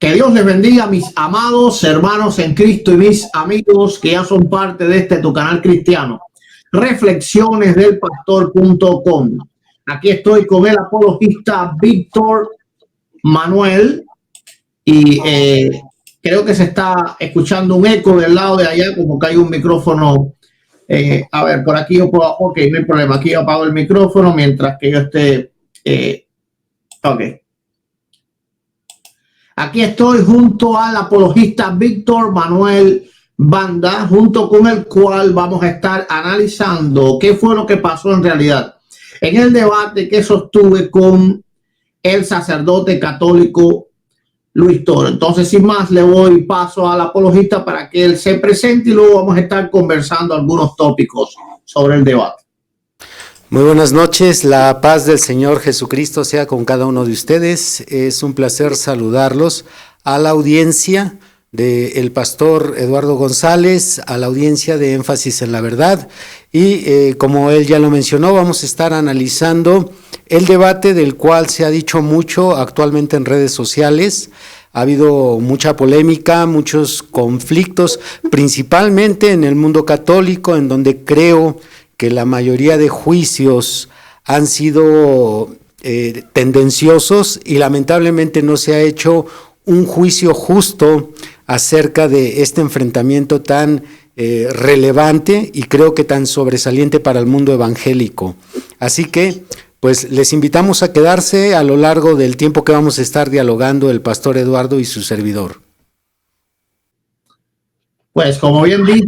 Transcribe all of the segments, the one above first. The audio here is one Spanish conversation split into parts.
Que Dios les bendiga, mis amados hermanos en Cristo y mis amigos que ya son parte de tu canal cristiano. Reflexionesdelpastor.com. Aquí estoy con el apologista Víctor Manuel y creo que se está escuchando un eco del lado de allá, como que hay un micrófono. A ver, por aquí yo puedo, ok, no hay problema. Aquí yo apago el micrófono mientras que yo esté, ok. Aquí estoy junto al apologista Víctor Manuel Banda, junto con el cual vamos a estar analizando qué fue lo que pasó en realidad en el debate que sostuve con el sacerdote católico Luis Toro. Entonces, sin más, le doy paso al apologista para que él se presente y luego vamos a estar conversando algunos tópicos sobre el debate. Muy buenas noches, la paz del Señor Jesucristo sea con cada uno de ustedes. Es un placer saludarlos a la audiencia del pastor Eduardo González, a la audiencia de Énfasis en la Verdad. Y como él ya lo mencionó, vamos a estar analizando el debate del cual se ha dicho mucho actualmente en redes sociales. Ha habido mucha polémica, muchos conflictos, principalmente en el mundo católico, en donde creo que la mayoría de juicios han sido tendenciosos y lamentablemente no se ha hecho un juicio justo acerca de este enfrentamiento tan relevante y creo que tan sobresaliente para el mundo evangélico. Así que, pues, les invitamos a quedarse a lo largo del tiempo que vamos a estar dialogando el pastor Eduardo y su servidor. Pues como bien dice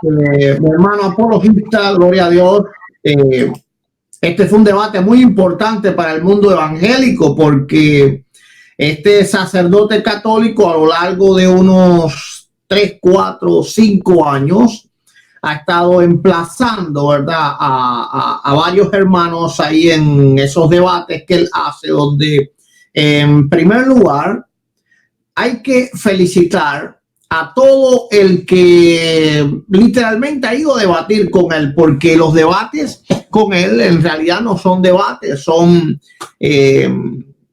mi hermano apologista, gloria a Dios, este fue un debate muy importante para el mundo evangélico porque este sacerdote católico a lo largo de unos 3, 4, 5 años ha estado emplazando, ¿verdad?, a varios hermanos ahí en esos debates que él hace, donde en primer lugar hay que felicitar a todo el que literalmente ha ido a debatir con él, porque los debates con él en realidad no son debates, son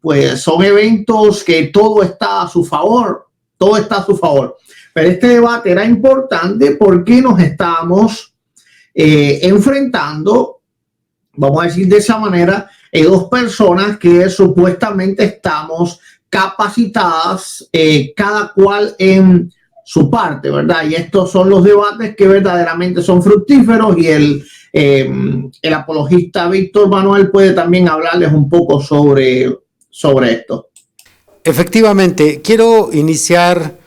pues son eventos que todo está a su favor, todo está a su favor. Pero este debate era importante porque nos estamos enfrentando, vamos a decir de esa manera, dos personas que supuestamente estamos capacitadas, cada cual en su parte, ¿verdad? Y estos son los debates que verdaderamente son fructíferos y el apologista Víctor Manuel puede también hablarles un poco sobre esto. Efectivamente, quiero iniciar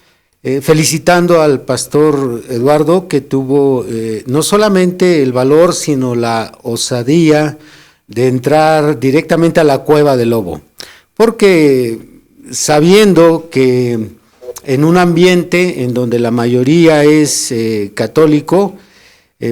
felicitando al pastor Eduardo, que tuvo no solamente el valor, sino la osadía de entrar directamente a la cueva del lobo, porque sabiendo que en un ambiente en donde la mayoría es católico,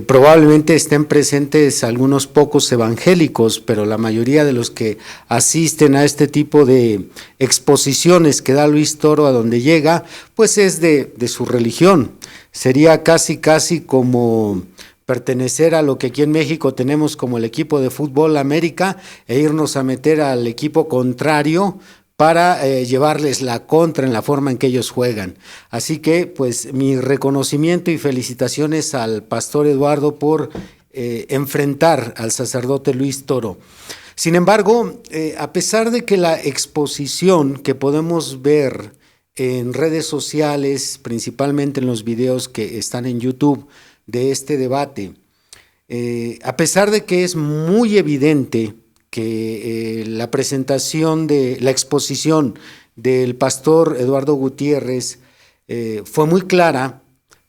probablemente estén presentes algunos pocos evangélicos, pero la mayoría de los que asisten a este tipo de exposiciones que da Luis Toro a donde llega, pues es de su religión. Sería casi como pertenecer a lo que aquí en México tenemos como el equipo de fútbol América e irnos a meter al equipo contrario para llevarles la contra en la forma en que ellos juegan. Así que, pues, mi reconocimiento y felicitaciones al pastor Eduardo por enfrentar al sacerdote Luis Toro. Sin embargo, a pesar de que la exposición que podemos ver en redes sociales, principalmente en los videos que están en YouTube de este debate, a pesar de que es muy evidente que la presentación de la exposición del pastor Eduardo Gutiérrez fue muy clara,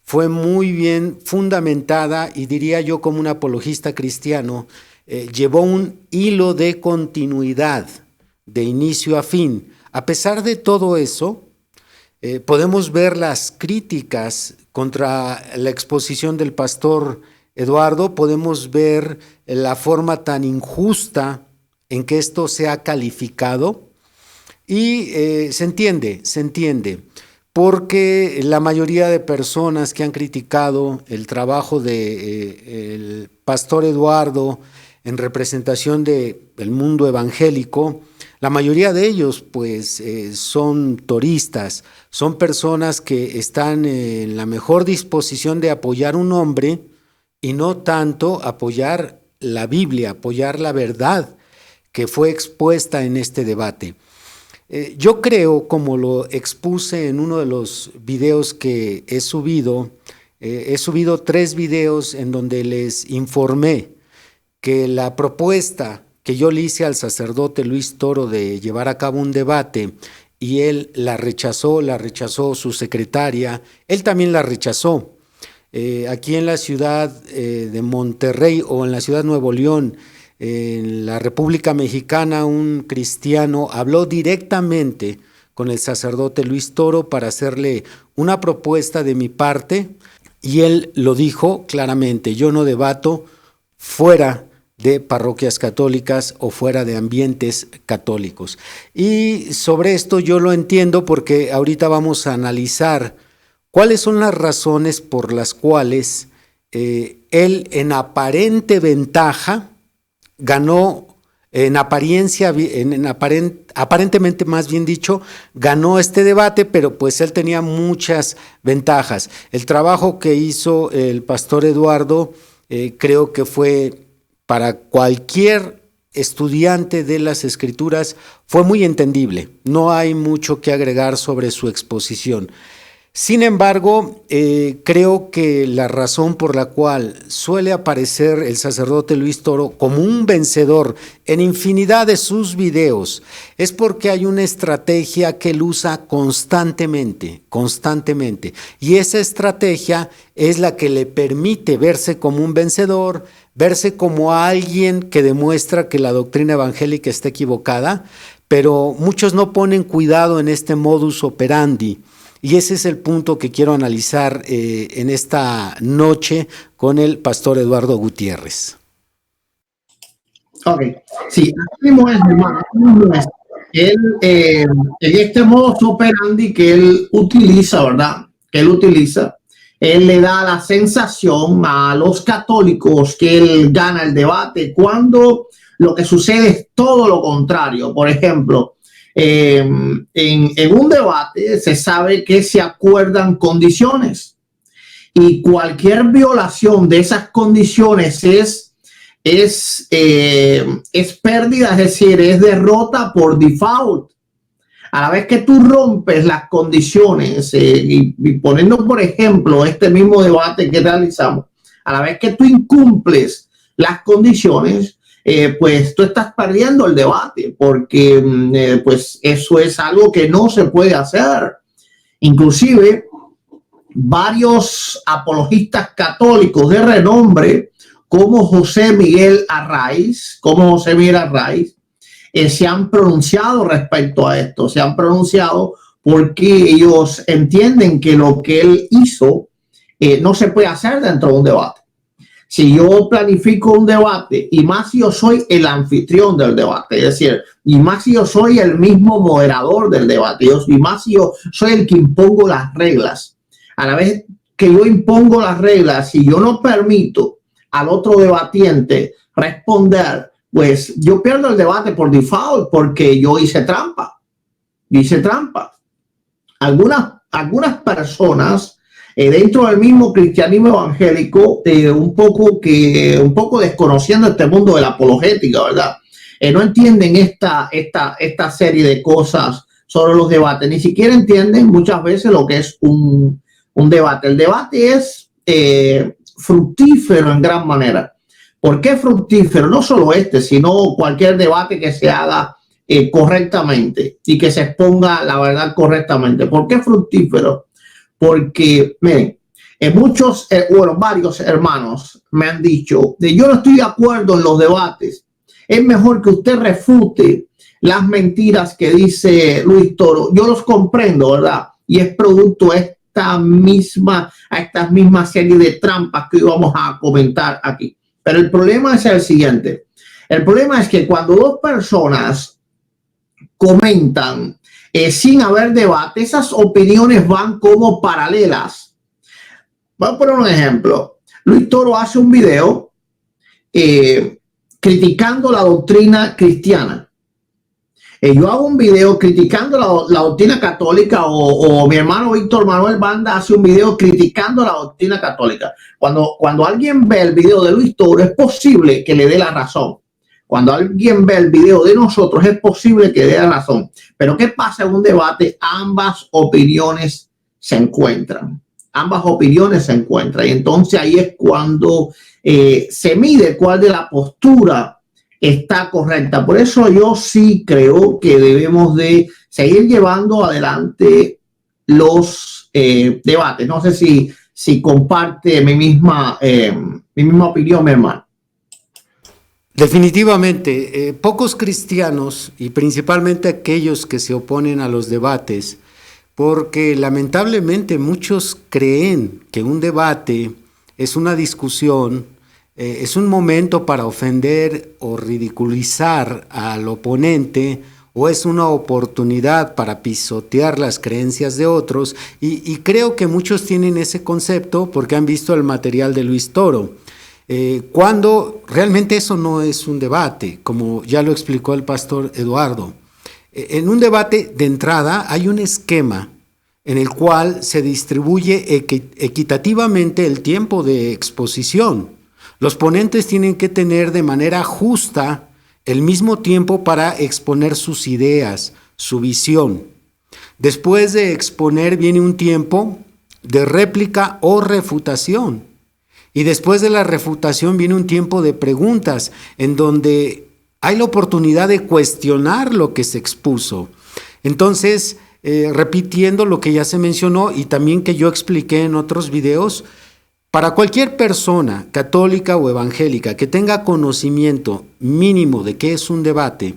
fue muy bien fundamentada y diría yo como un apologista cristiano, llevó un hilo de continuidad de inicio a fin. A pesar de todo eso, podemos ver las críticas contra la exposición del pastor Eduardo, podemos ver la forma tan injusta en que esto se ha calificado y se entiende, porque la mayoría de personas que han criticado el trabajo del pastor Eduardo en representación del mundo evangélico. La mayoría de ellos pues son toristas, son personas que están en la mejor disposición de apoyar un hombre y no tanto apoyar la Biblia, apoyar la verdad que fue expuesta en este debate. Yo creo, como lo expuse en uno de los videos que he subido 3 videos en donde les informé que la propuesta que yo le hice al sacerdote Luis Toro de llevar a cabo un debate y él la rechazó su secretaria, él también la rechazó. Aquí en la ciudad de Monterrey o en la ciudad de Nuevo León, en la República Mexicana, un cristiano habló directamente con el sacerdote Luis Toro para hacerle una propuesta de mi parte y él lo dijo claramente: yo no debato fuera de parroquias católicas o fuera de ambientes católicos. Y sobre esto yo lo entiendo porque ahorita vamos a analizar cuáles son las razones por las cuales él en aparente ventaja ganó, aparentemente más bien dicho, ganó este debate, pero pues él tenía muchas ventajas. El trabajo que hizo el pastor Eduardo creo que fue para cualquier estudiante de las Escrituras, fue muy entendible. No hay mucho que agregar sobre su exposición. Sin embargo, creo que la razón por la cual suele aparecer el sacerdote Luis Toro como un vencedor en infinidad de sus videos es porque hay una estrategia que él usa constantemente, y esa estrategia es la que le permite verse como un vencedor, verse como alguien que demuestra que la doctrina evangélica está equivocada, pero muchos no ponen cuidado en este modus operandi. Y ese es el punto que quiero analizar en esta noche con el pastor Eduardo Gutiérrez. Ok, sí, así mismo es, hermano. Él, en este modus operandi que él utiliza, ¿verdad? Él le da la sensación a los católicos que él gana el debate cuando lo que sucede es todo lo contrario. Por ejemplo, en un debate se sabe que se acuerdan condiciones y cualquier violación de esas condiciones es pérdida, es decir, es derrota por default. A la vez que tú rompes las condiciones y poniendo por ejemplo este mismo debate que realizamos, a la vez que tú incumples las condiciones, pues tú estás perdiendo el debate porque pues eso es algo que no se puede hacer. Inclusive varios apologistas católicos de renombre como José Miguel Arraiz, se han pronunciado respecto a esto, se han pronunciado porque ellos entienden que lo que él hizo no se puede hacer dentro de un debate. Si yo planifico un debate y más si yo soy el anfitrión del debate, es decir, y más si yo soy el mismo moderador del debate, y más si yo soy el que impongo las reglas, a la vez que yo impongo las reglas, si yo no permito al otro debatiente responder, pues yo pierdo el debate por default porque yo hice trampa. Algunas personas dentro del mismo cristianismo evangélico, un poco desconociendo este mundo de la apologética, ¿verdad? No entienden esta serie de cosas sobre los debates, ni siquiera entienden muchas veces lo que es un debate. El debate es fructífero en gran manera. ¿Por qué fructífero? No solo sino cualquier debate que se haga correctamente y que se exponga la verdad correctamente. ¿Por qué fructífero? Porque, miren, varios hermanos me han dicho yo no estoy de acuerdo en los debates. Es mejor que usted refute las mentiras que dice Luis Toro. Yo los comprendo, ¿verdad? Y es producto a esta misma serie de trampas que vamos a comentar aquí. Pero el problema es el siguiente. El problema es que cuando dos personas comentan sin haber debate, esas opiniones van como paralelas. Voy a poner un ejemplo. Luis Toro hace un video criticando la doctrina cristiana. Yo hago un video criticando la doctrina católica o mi hermano Víctor Manuel Banda hace un video criticando la doctrina católica. Cuando alguien ve el video de Luis Toro, es posible que le dé la razón. Cuando alguien ve el video de nosotros, es posible que dé la razón. Pero ¿qué pasa en un debate? Ambas opiniones se encuentran. Ambas opiniones se encuentran. Y entonces ahí es cuando se mide cuál de la postura está correcta. Por eso yo sí creo que debemos de seguir llevando adelante los debates. No sé si comparte mi misma opinión, mi hermano. Definitivamente, pocos cristianos, y principalmente aquellos que se oponen a los debates, porque lamentablemente muchos creen que un debate es una discusión, es un momento para ofender o ridiculizar al oponente, o es una oportunidad para pisotear las creencias de otros, y creo que muchos tienen ese concepto porque han visto el material de Luis Toro. Cuando realmente eso no es un debate, como ya lo explicó el pastor Eduardo. En un debate de entrada hay un esquema en el cual se distribuye equitativamente el tiempo de exposición. Los ponentes tienen que tener de manera justa el mismo tiempo para exponer sus ideas, su visión. Después de exponer viene un tiempo de réplica o refutación. Y después de la refutación viene un tiempo de preguntas en donde hay la oportunidad de cuestionar lo que se expuso. Entonces, repitiendo lo que ya se mencionó y también que yo expliqué en otros videos, para cualquier persona católica o evangélica que tenga conocimiento mínimo de qué es un debate,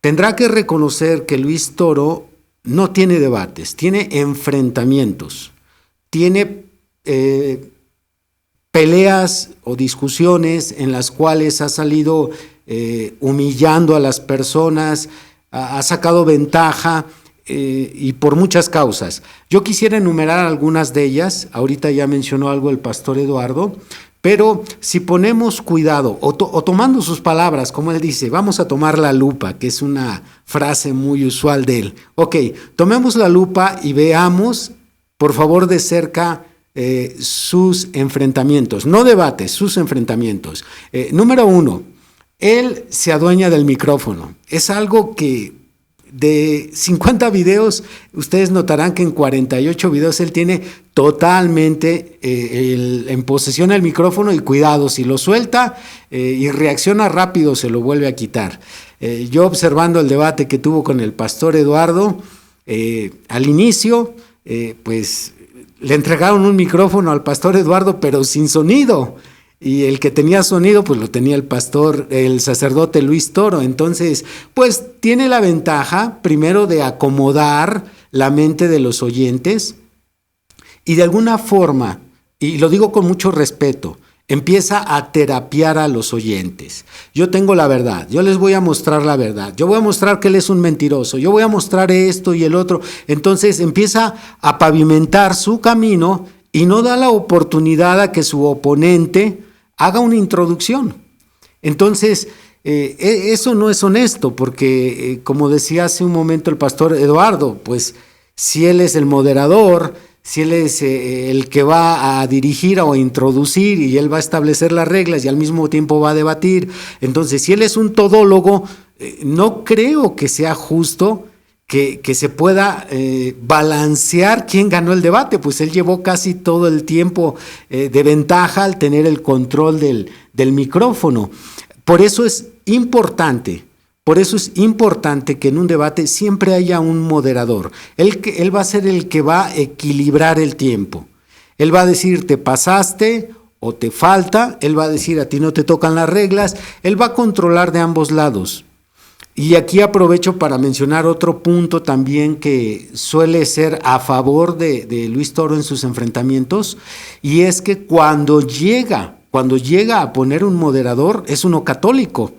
tendrá que reconocer que Luis Toro no tiene debates, tiene enfrentamientos, tiene peleas o discusiones en las cuales ha salido humillando a las personas, ha sacado ventaja y por muchas causas. Yo quisiera enumerar algunas de ellas, ahorita ya mencionó algo el pastor Eduardo, pero si ponemos cuidado o tomando sus palabras, como él dice, vamos a tomar la lupa, que es una frase muy usual de él. Ok, tomemos la lupa y veamos, por favor, de cerca sus enfrentamientos, no debates, sus enfrentamientos. Número 1, él se adueña del micrófono. Es algo que de 50 videos, ustedes notarán que en 48 videos él tiene totalmente en posesión el micrófono y cuidado, si lo suelta y reacciona rápido se lo vuelve a quitar. Yo observando el debate que tuvo con el pastor Eduardo, al inicio, pues le entregaron un micrófono al pastor Eduardo, pero sin sonido. Y el que tenía sonido, pues lo tenía el sacerdote Luis Toro. Entonces, pues tiene la ventaja, primero, de acomodar la mente de los oyentes y de alguna forma, y lo digo con mucho respeto, empieza a terapiar a los oyentes. Yo tengo la verdad, yo les voy a mostrar la verdad, yo voy a mostrar que él es un mentiroso, yo voy a mostrar esto y el otro. Entonces empieza a pavimentar su camino y no da la oportunidad a que su oponente haga una introducción. Entonces, eso no es honesto, porque como decía hace un momento el pastor Eduardo, pues si él es el moderador, si él es el que va a dirigir o a introducir y él va a establecer las reglas y al mismo tiempo va a debatir, entonces si él es un todólogo, no creo que sea justo que se pueda balancear quién ganó el debate, pues él llevó casi todo el tiempo de ventaja al tener el control del micrófono. Por eso es importante que en un debate siempre haya un moderador. Él va a ser el que va a equilibrar el tiempo. Él va a decir, te pasaste o te falta, él va a decir, a ti no te tocan las reglas, él va a controlar de ambos lados. Y aquí aprovecho para mencionar otro punto también que suele ser a favor de Luis Toro en sus enfrentamientos, y es que cuando llega a poner un moderador, es uno católico.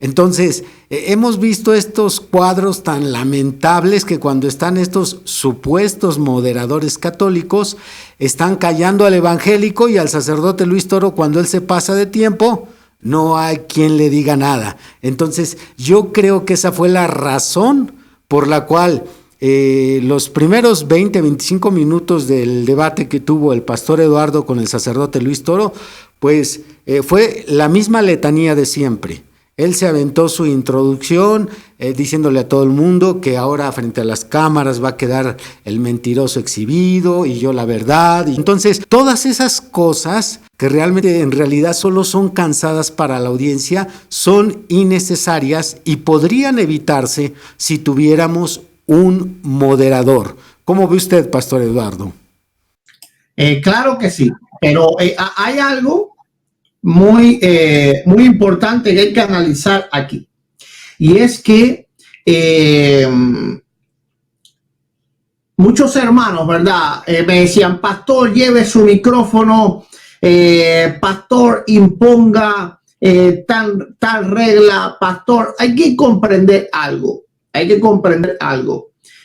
Entonces, hemos visto estos cuadros tan lamentables que cuando están estos supuestos moderadores católicos, están callando al evangélico y al sacerdote Luis Toro cuando él se pasa de tiempo, no hay quien le diga nada. Entonces, yo creo que esa fue la razón por la cual los primeros 20, 25 minutos del debate que tuvo el pastor Eduardo con el sacerdote Luis Toro, pues fue la misma letanía de siempre. Él se aventó su introducción diciéndole a todo el mundo que ahora frente a las cámaras va a quedar el mentiroso exhibido y yo la verdad. Y entonces, todas esas cosas que realmente en realidad solo son cansadas para la audiencia, son innecesarias y podrían evitarse si tuviéramos un moderador. ¿Cómo ve usted, Pastor Eduardo? Claro que sí, pero hay algo muy importante que hay que analizar aquí. Y es que muchos hermanos, ¿verdad? Me decían, pastor, lleve su micrófono, pastor, imponga tal regla, pastor. Hay que comprender algo.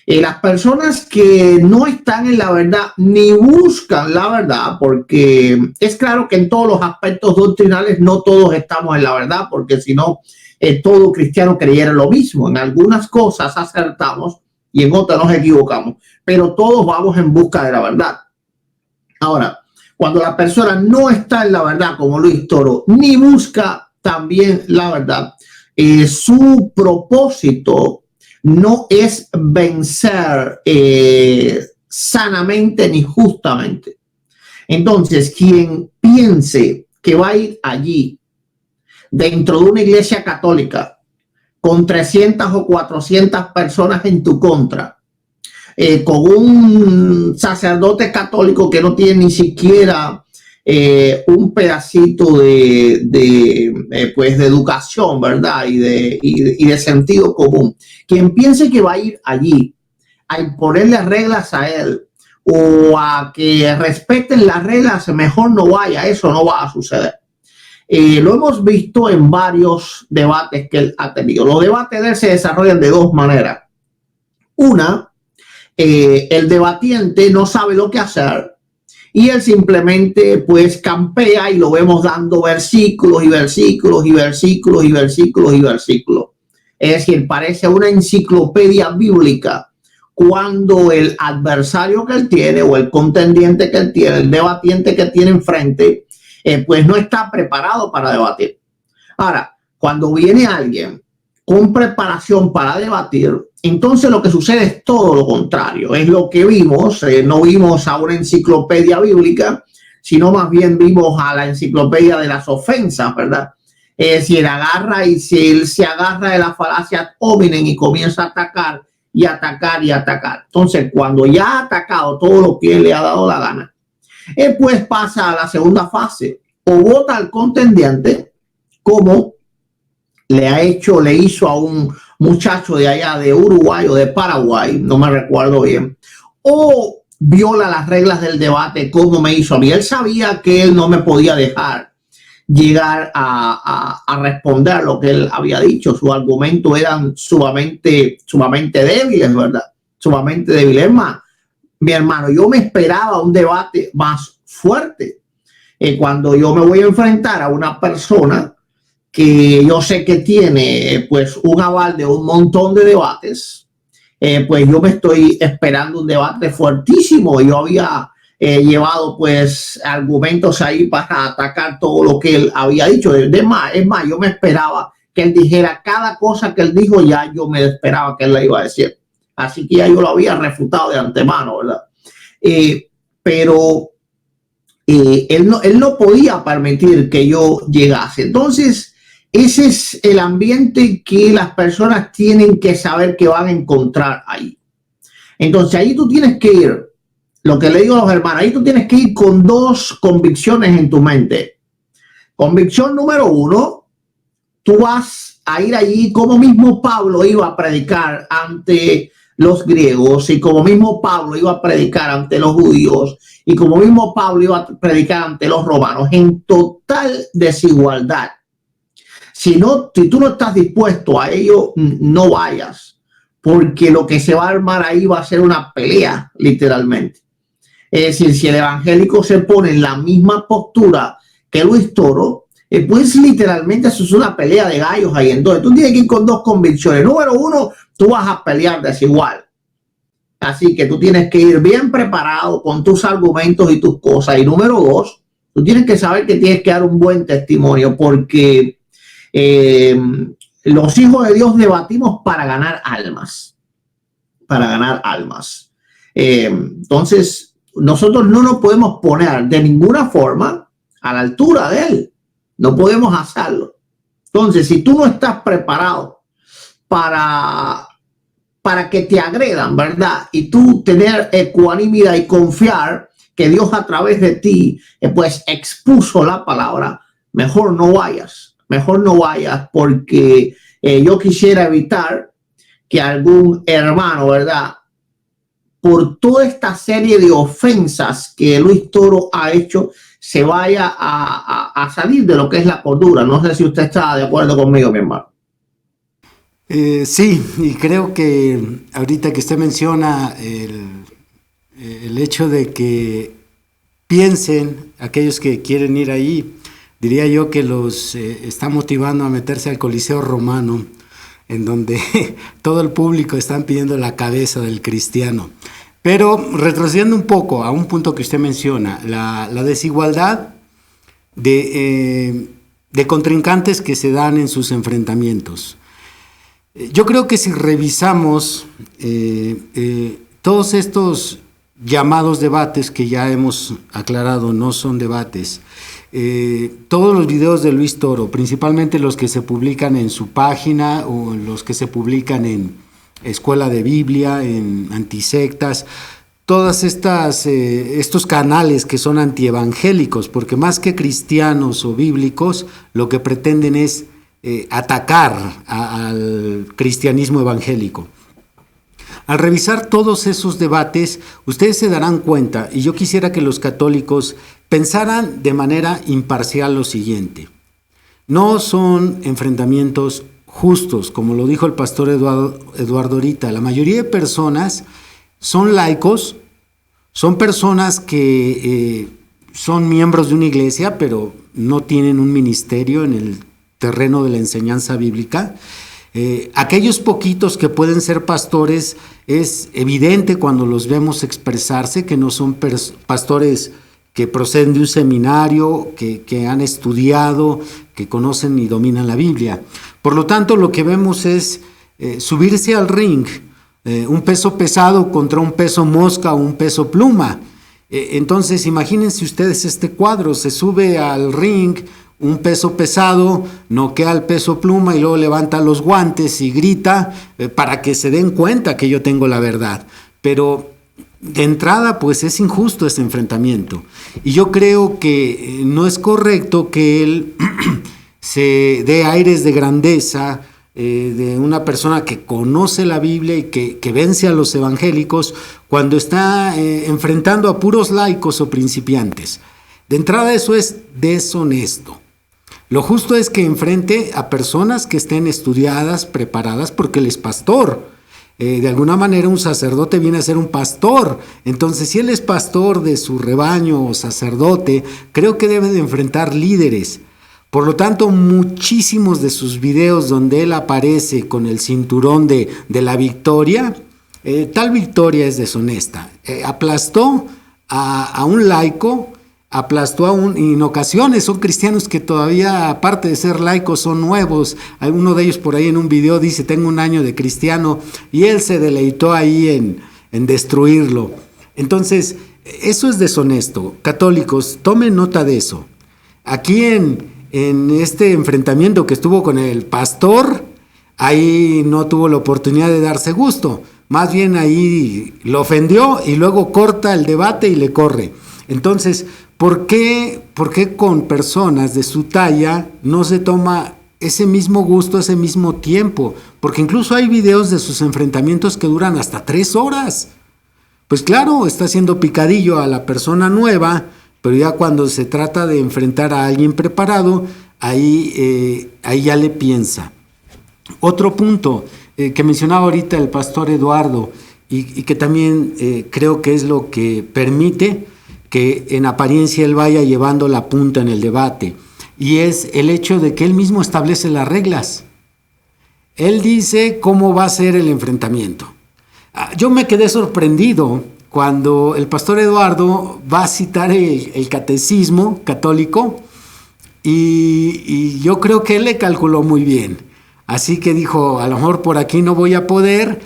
Las personas que no están en la verdad ni buscan la verdad, porque es claro que en todos los aspectos doctrinales no todos estamos en la verdad, porque si no, todo cristiano creyera lo mismo. En algunas cosas acertamos y en otras nos equivocamos, pero todos vamos en busca de la verdad. Ahora, cuando la persona no está en la verdad, como Luis Toro, ni busca también la verdad, su propósito no es vencer sanamente ni justamente. Entonces, quien piense que va a ir allí dentro de una iglesia católica con 300 o 400 personas en tu contra, con un sacerdote católico que no tiene ni siquiera un pedacito de educación, ¿verdad? Y de sentido común. Quien piense que va a ir allí a imponerle reglas a él o a que respeten las reglas, mejor no vaya. Eso no va a suceder. Lo hemos visto en varios debates que él ha tenido. Los debates de él se desarrollan de dos maneras. Una, el debatiente no sabe lo que hacer y él simplemente pues campea, y lo vemos dando versículos y versículos y versículos y versículos y versículos. Es decir, parece una enciclopedia bíblica cuando el adversario que él tiene o el contendiente que él tiene, el debatiente que tiene enfrente, pues no está preparado para debatir. Ahora, cuando viene alguien con preparación para debatir, entonces lo que sucede es todo lo contrario. Es lo que vimos. No vimos a una enciclopedia bíblica, sino más bien vimos a la enciclopedia de las ofensas, ¿verdad? Si él agarra y si él se agarra de la falacia ad hominem y comienza a atacar y atacar y atacar. Entonces, cuando ya ha atacado todo lo que él le ha dado la gana, pues pasa a la segunda fase. O vota al contendiente, como le hizo a un muchacho de allá de Uruguay o de Paraguay, no me recuerdo bien, o viola las reglas del debate como me hizo a mí. Él sabía que él no me podía dejar llegar a responder lo que él había dicho. Sus argumentos eran sumamente débiles, ¿verdad? Sumamente débiles. Es más, mi hermano, yo me esperaba un debate más fuerte. Cuando yo me voy a enfrentar a una persona que yo sé que tiene pues un aval de un montón de debates, pues yo me estoy esperando un debate fuertísimo. Yo había llevado pues argumentos ahí para atacar todo lo que él había dicho. Es más, yo me esperaba que él dijera cada cosa que él dijo, ya yo me esperaba que él la iba a decir. Así que ya yo lo había refutado de antemano, ¿verdad? Pero él no podía permitir que yo llegase. Entonces, ese es el ambiente que las personas tienen que saber que van a encontrar ahí. Entonces, ahí tú tienes que ir, lo que le digo a los hermanos, ahí tú tienes que ir con dos convicciones en tu mente. Convicción número uno, tú vas a ir allí como mismo Pablo iba a predicar ante los griegos, y como mismo Pablo iba a predicar ante los judíos, y como mismo Pablo iba a predicar ante los romanos, en total desigualdad. Si tú no estás dispuesto a ello, no vayas, porque lo que se va a armar ahí va a ser una pelea, literalmente. Es decir, si el evangélico se pone en la misma postura que Luis Toro, pues literalmente eso es una pelea de gallos ahí. Entonces tú tienes que ir con dos convicciones. Número uno, tú vas a pelear desigual. Así que tú tienes que ir bien preparado con tus argumentos y tus cosas. Y número dos, tú tienes que saber que tienes que dar un buen testimonio, porque los hijos de Dios debatimos para ganar almas. Para ganar almas. Entonces, nosotros no nos podemos poner de ninguna forma a la altura de él. No podemos hacerlo. Entonces, si tú no estás preparado para que te agredan, ¿verdad? Y tú tener ecuanimidad y confiar que Dios a través de ti, pues expuso la palabra, mejor no vayas, porque yo quisiera evitar que algún hermano, ¿verdad?, por toda esta serie de ofensas que Luis Toro ha hecho, se vaya a salir de lo que es la cordura. No sé si usted está de acuerdo conmigo, mi hermano. Sí, y creo que ahorita que usted menciona el hecho de que piensen aquellos que quieren ir ahí, diría yo que los está motivando a meterse al Coliseo Romano, en donde todo el público están pidiendo la cabeza del cristiano. Pero retrocediendo un poco a un punto que usted menciona, la desigualdad de contrincantes que se dan en sus enfrentamientos. Yo creo que si revisamos todos estos llamados debates que ya hemos aclarado no son debates, todos los videos de Luis Toro, principalmente los que se publican en su página o los que se publican en Escuela de Biblia, en Antisectas, todas estos canales que son antievangélicos, porque más que cristianos o bíblicos, lo que pretenden es atacar al cristianismo evangélico. Al revisar todos esos debates, ustedes se darán cuenta, y yo quisiera que los católicos pensaran de manera imparcial lo siguiente: no son enfrentamientos justos, como lo dijo el pastor Eduardo ahorita. La mayoría de personas son laicos, son personas que son miembros de una iglesia, pero no tienen un ministerio en el terreno de la enseñanza bíblica. Aquellos poquitos que pueden ser pastores, es evidente cuando los vemos expresarse que no son pastores que proceden de un seminario, que han estudiado, que conocen y dominan la Biblia. Por lo tanto, lo que vemos es subirse al ring, un peso pesado contra un peso mosca o un peso pluma. Entonces, imagínense ustedes este cuadro: se sube al ring un peso pesado, noquea al peso pluma y luego levanta los guantes y grita para que se den cuenta que yo tengo la verdad. Pero de entrada, pues es injusto este enfrentamiento. Y yo creo que no es correcto que él se dé aires de grandeza, de una persona que conoce la Biblia y que vence a los evangélicos, cuando está enfrentando a puros laicos o principiantes. De entrada, eso es deshonesto. Lo justo es que enfrente a personas que estén estudiadas, preparadas, porque él es pastor. De alguna manera un sacerdote viene a ser un pastor. Entonces, si él es pastor de su rebaño o sacerdote, creo que debe de enfrentar líderes. Por lo tanto, muchísimos de sus videos donde él aparece con el cinturón de la victoria, tal victoria es deshonesta. Aplastó a un laico, y en ocasiones son cristianos que todavía, aparte de ser laicos, son nuevos. Alguno de ellos por ahí en un video dice: tengo un año de cristiano, y él se deleitó ahí en destruirlo. Entonces, eso es deshonesto. Católicos, tomen nota de eso. Aquí en este enfrentamiento que estuvo con el pastor, ahí no tuvo la oportunidad de darse gusto. Más bien ahí lo ofendió y luego corta el debate y le corre. Entonces, ¿por qué con personas de su talla no se toma ese mismo gusto, ese mismo tiempo? Porque incluso hay videos de sus enfrentamientos que duran hasta 3 horas. Pues claro, está haciendo picadillo a la persona nueva, pero ya cuando se trata de enfrentar a alguien preparado, ahí ya le piensa. Otro punto que mencionaba ahorita el pastor Eduardo y que también creo que es lo que permite que en apariencia él vaya llevando la punta en el debate. y es el hecho de que él mismo establece las reglas. Él dice cómo va a ser el enfrentamiento. Yo me quedé sorprendido cuando el pastor Eduardo va a citar el catecismo católico y yo creo que él le calculó muy bien. Así que dijo, a lo mejor por aquí no voy a poder,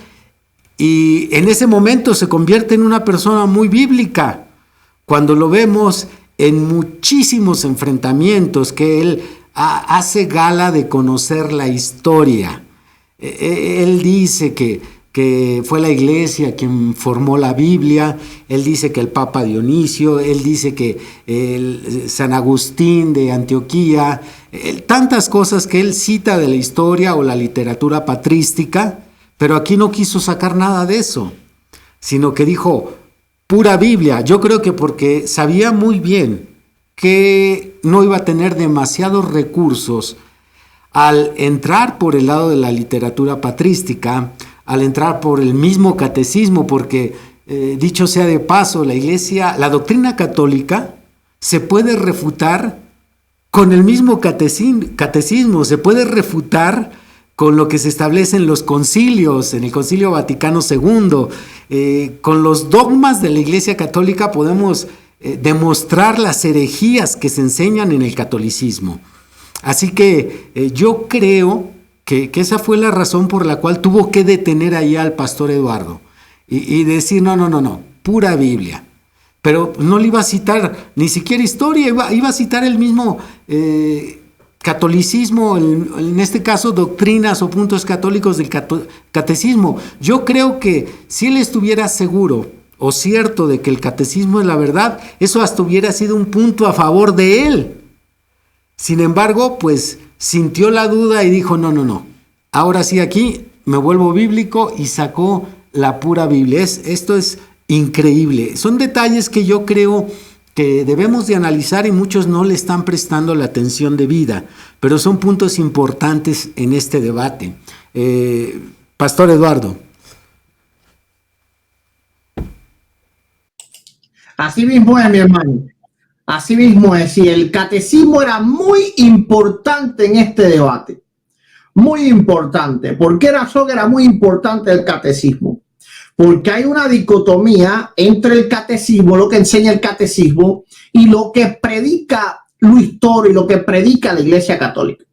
y en ese momento se convierte en una persona muy bíblica. Cuando lo vemos en muchísimos enfrentamientos que él hace gala de conocer la historia. Él dice que fue la iglesia quien formó la Biblia, él dice que el Papa Dionisio, él dice que San Agustín de Antioquía, tantas cosas que él cita de la historia o la literatura patrística, pero aquí no quiso sacar nada de eso, sino que dijo pura Biblia. Yo creo que porque sabía muy bien que no iba a tener demasiados recursos al entrar por el lado de la literatura patrística, al entrar por el mismo catecismo, porque dicho sea de paso, la doctrina católica se puede refutar con el mismo catecismo, se puede refutar con lo que se establece en los concilios, en el Concilio Vaticano II, con los dogmas de la Iglesia Católica podemos demostrar las herejías que se enseñan en el catolicismo. Así que yo creo que esa fue la razón por la cual tuvo que detener ahí al pastor Eduardo y decir no, pura Biblia. Pero no le iba a citar ni siquiera historia, iba a citar el mismo catolicismo, en este caso doctrinas o puntos católicos del catecismo. Yo creo que si él estuviera seguro o cierto de que el catecismo es la verdad, eso hasta hubiera sido un punto a favor de él. Sin embargo, pues sintió la duda y dijo, no, ahora sí aquí me vuelvo bíblico, y sacó la pura Biblia. Esto es increíble. Son detalles que yo creo que debemos de analizar y muchos no le están prestando la atención debida, pero son puntos importantes en este debate. Pastor Eduardo. Así mismo es, mi hermano. Así mismo es. Y el catecismo era muy importante en este debate. Muy importante. ¿Por qué razón era muy importante el catecismo? Porque hay una dicotomía entre el catecismo, lo que enseña el catecismo, y lo que predica Luis Toro y lo que predica la Iglesia Católica.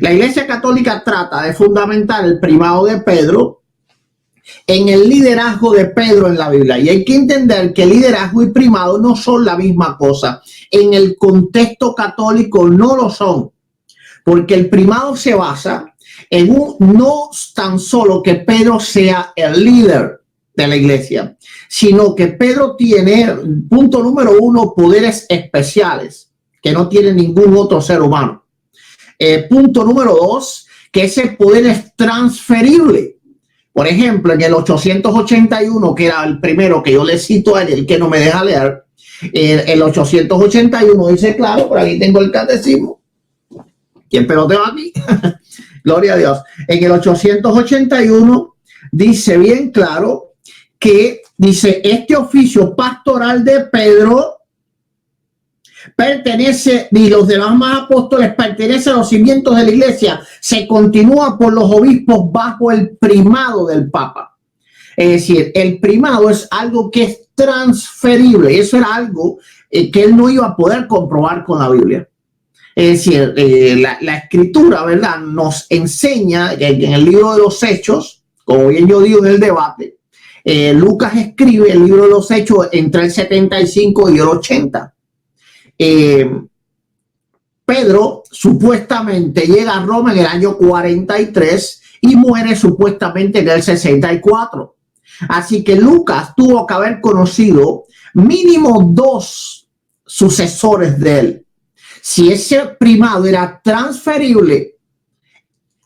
La Iglesia Católica trata de fundamentar el primado de Pedro en el liderazgo de Pedro en la Biblia. Y hay que entender que liderazgo y primado no son la misma cosa. En el contexto católico no lo son. Porque el primado se basa en no tan solo que Pedro sea el líder de la iglesia, sino que Pedro tiene, punto número uno, poderes especiales que no tiene ningún otro ser humano. Punto número dos, que ese poder es transferible. Por ejemplo, en el 881, que era el primero que yo le cito a él, el que no me deja leer, el 881 dice claro, por aquí tengo el catecismo. ¿Quién peloteo aquí? Gloria a Dios. En el 881 dice bien claro que dice, este oficio pastoral de Pedro pertenece, y los demás apóstoles, pertenece a los cimientos de la iglesia, se continúa por los obispos bajo el primado del Papa. Es decir, el primado es algo que es transferible, y eso era algo que él no iba a poder comprobar con la Biblia. Es decir, la escritura, ¿verdad?, nos enseña en el libro de los Hechos, como bien yo digo en el debate, Lucas escribe el libro de los Hechos entre el 75 y el 80. Pedro supuestamente llega a Roma en el año 43 y muere supuestamente en el 64. Así que Lucas tuvo que haber conocido mínimo 2 sucesores de él. Si ese primado era transferible,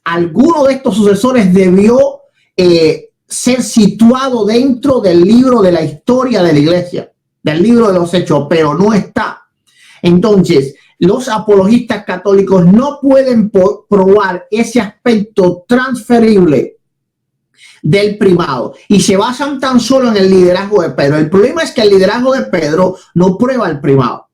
alguno de estos sucesores debió ser situado dentro del libro de la historia de la iglesia, del libro de los Hechos, pero no está. Entonces, los apologistas católicos no pueden probar ese aspecto transferible del primado y se basan tan solo en el liderazgo de Pedro. El problema es que el liderazgo de Pedro no prueba el primado.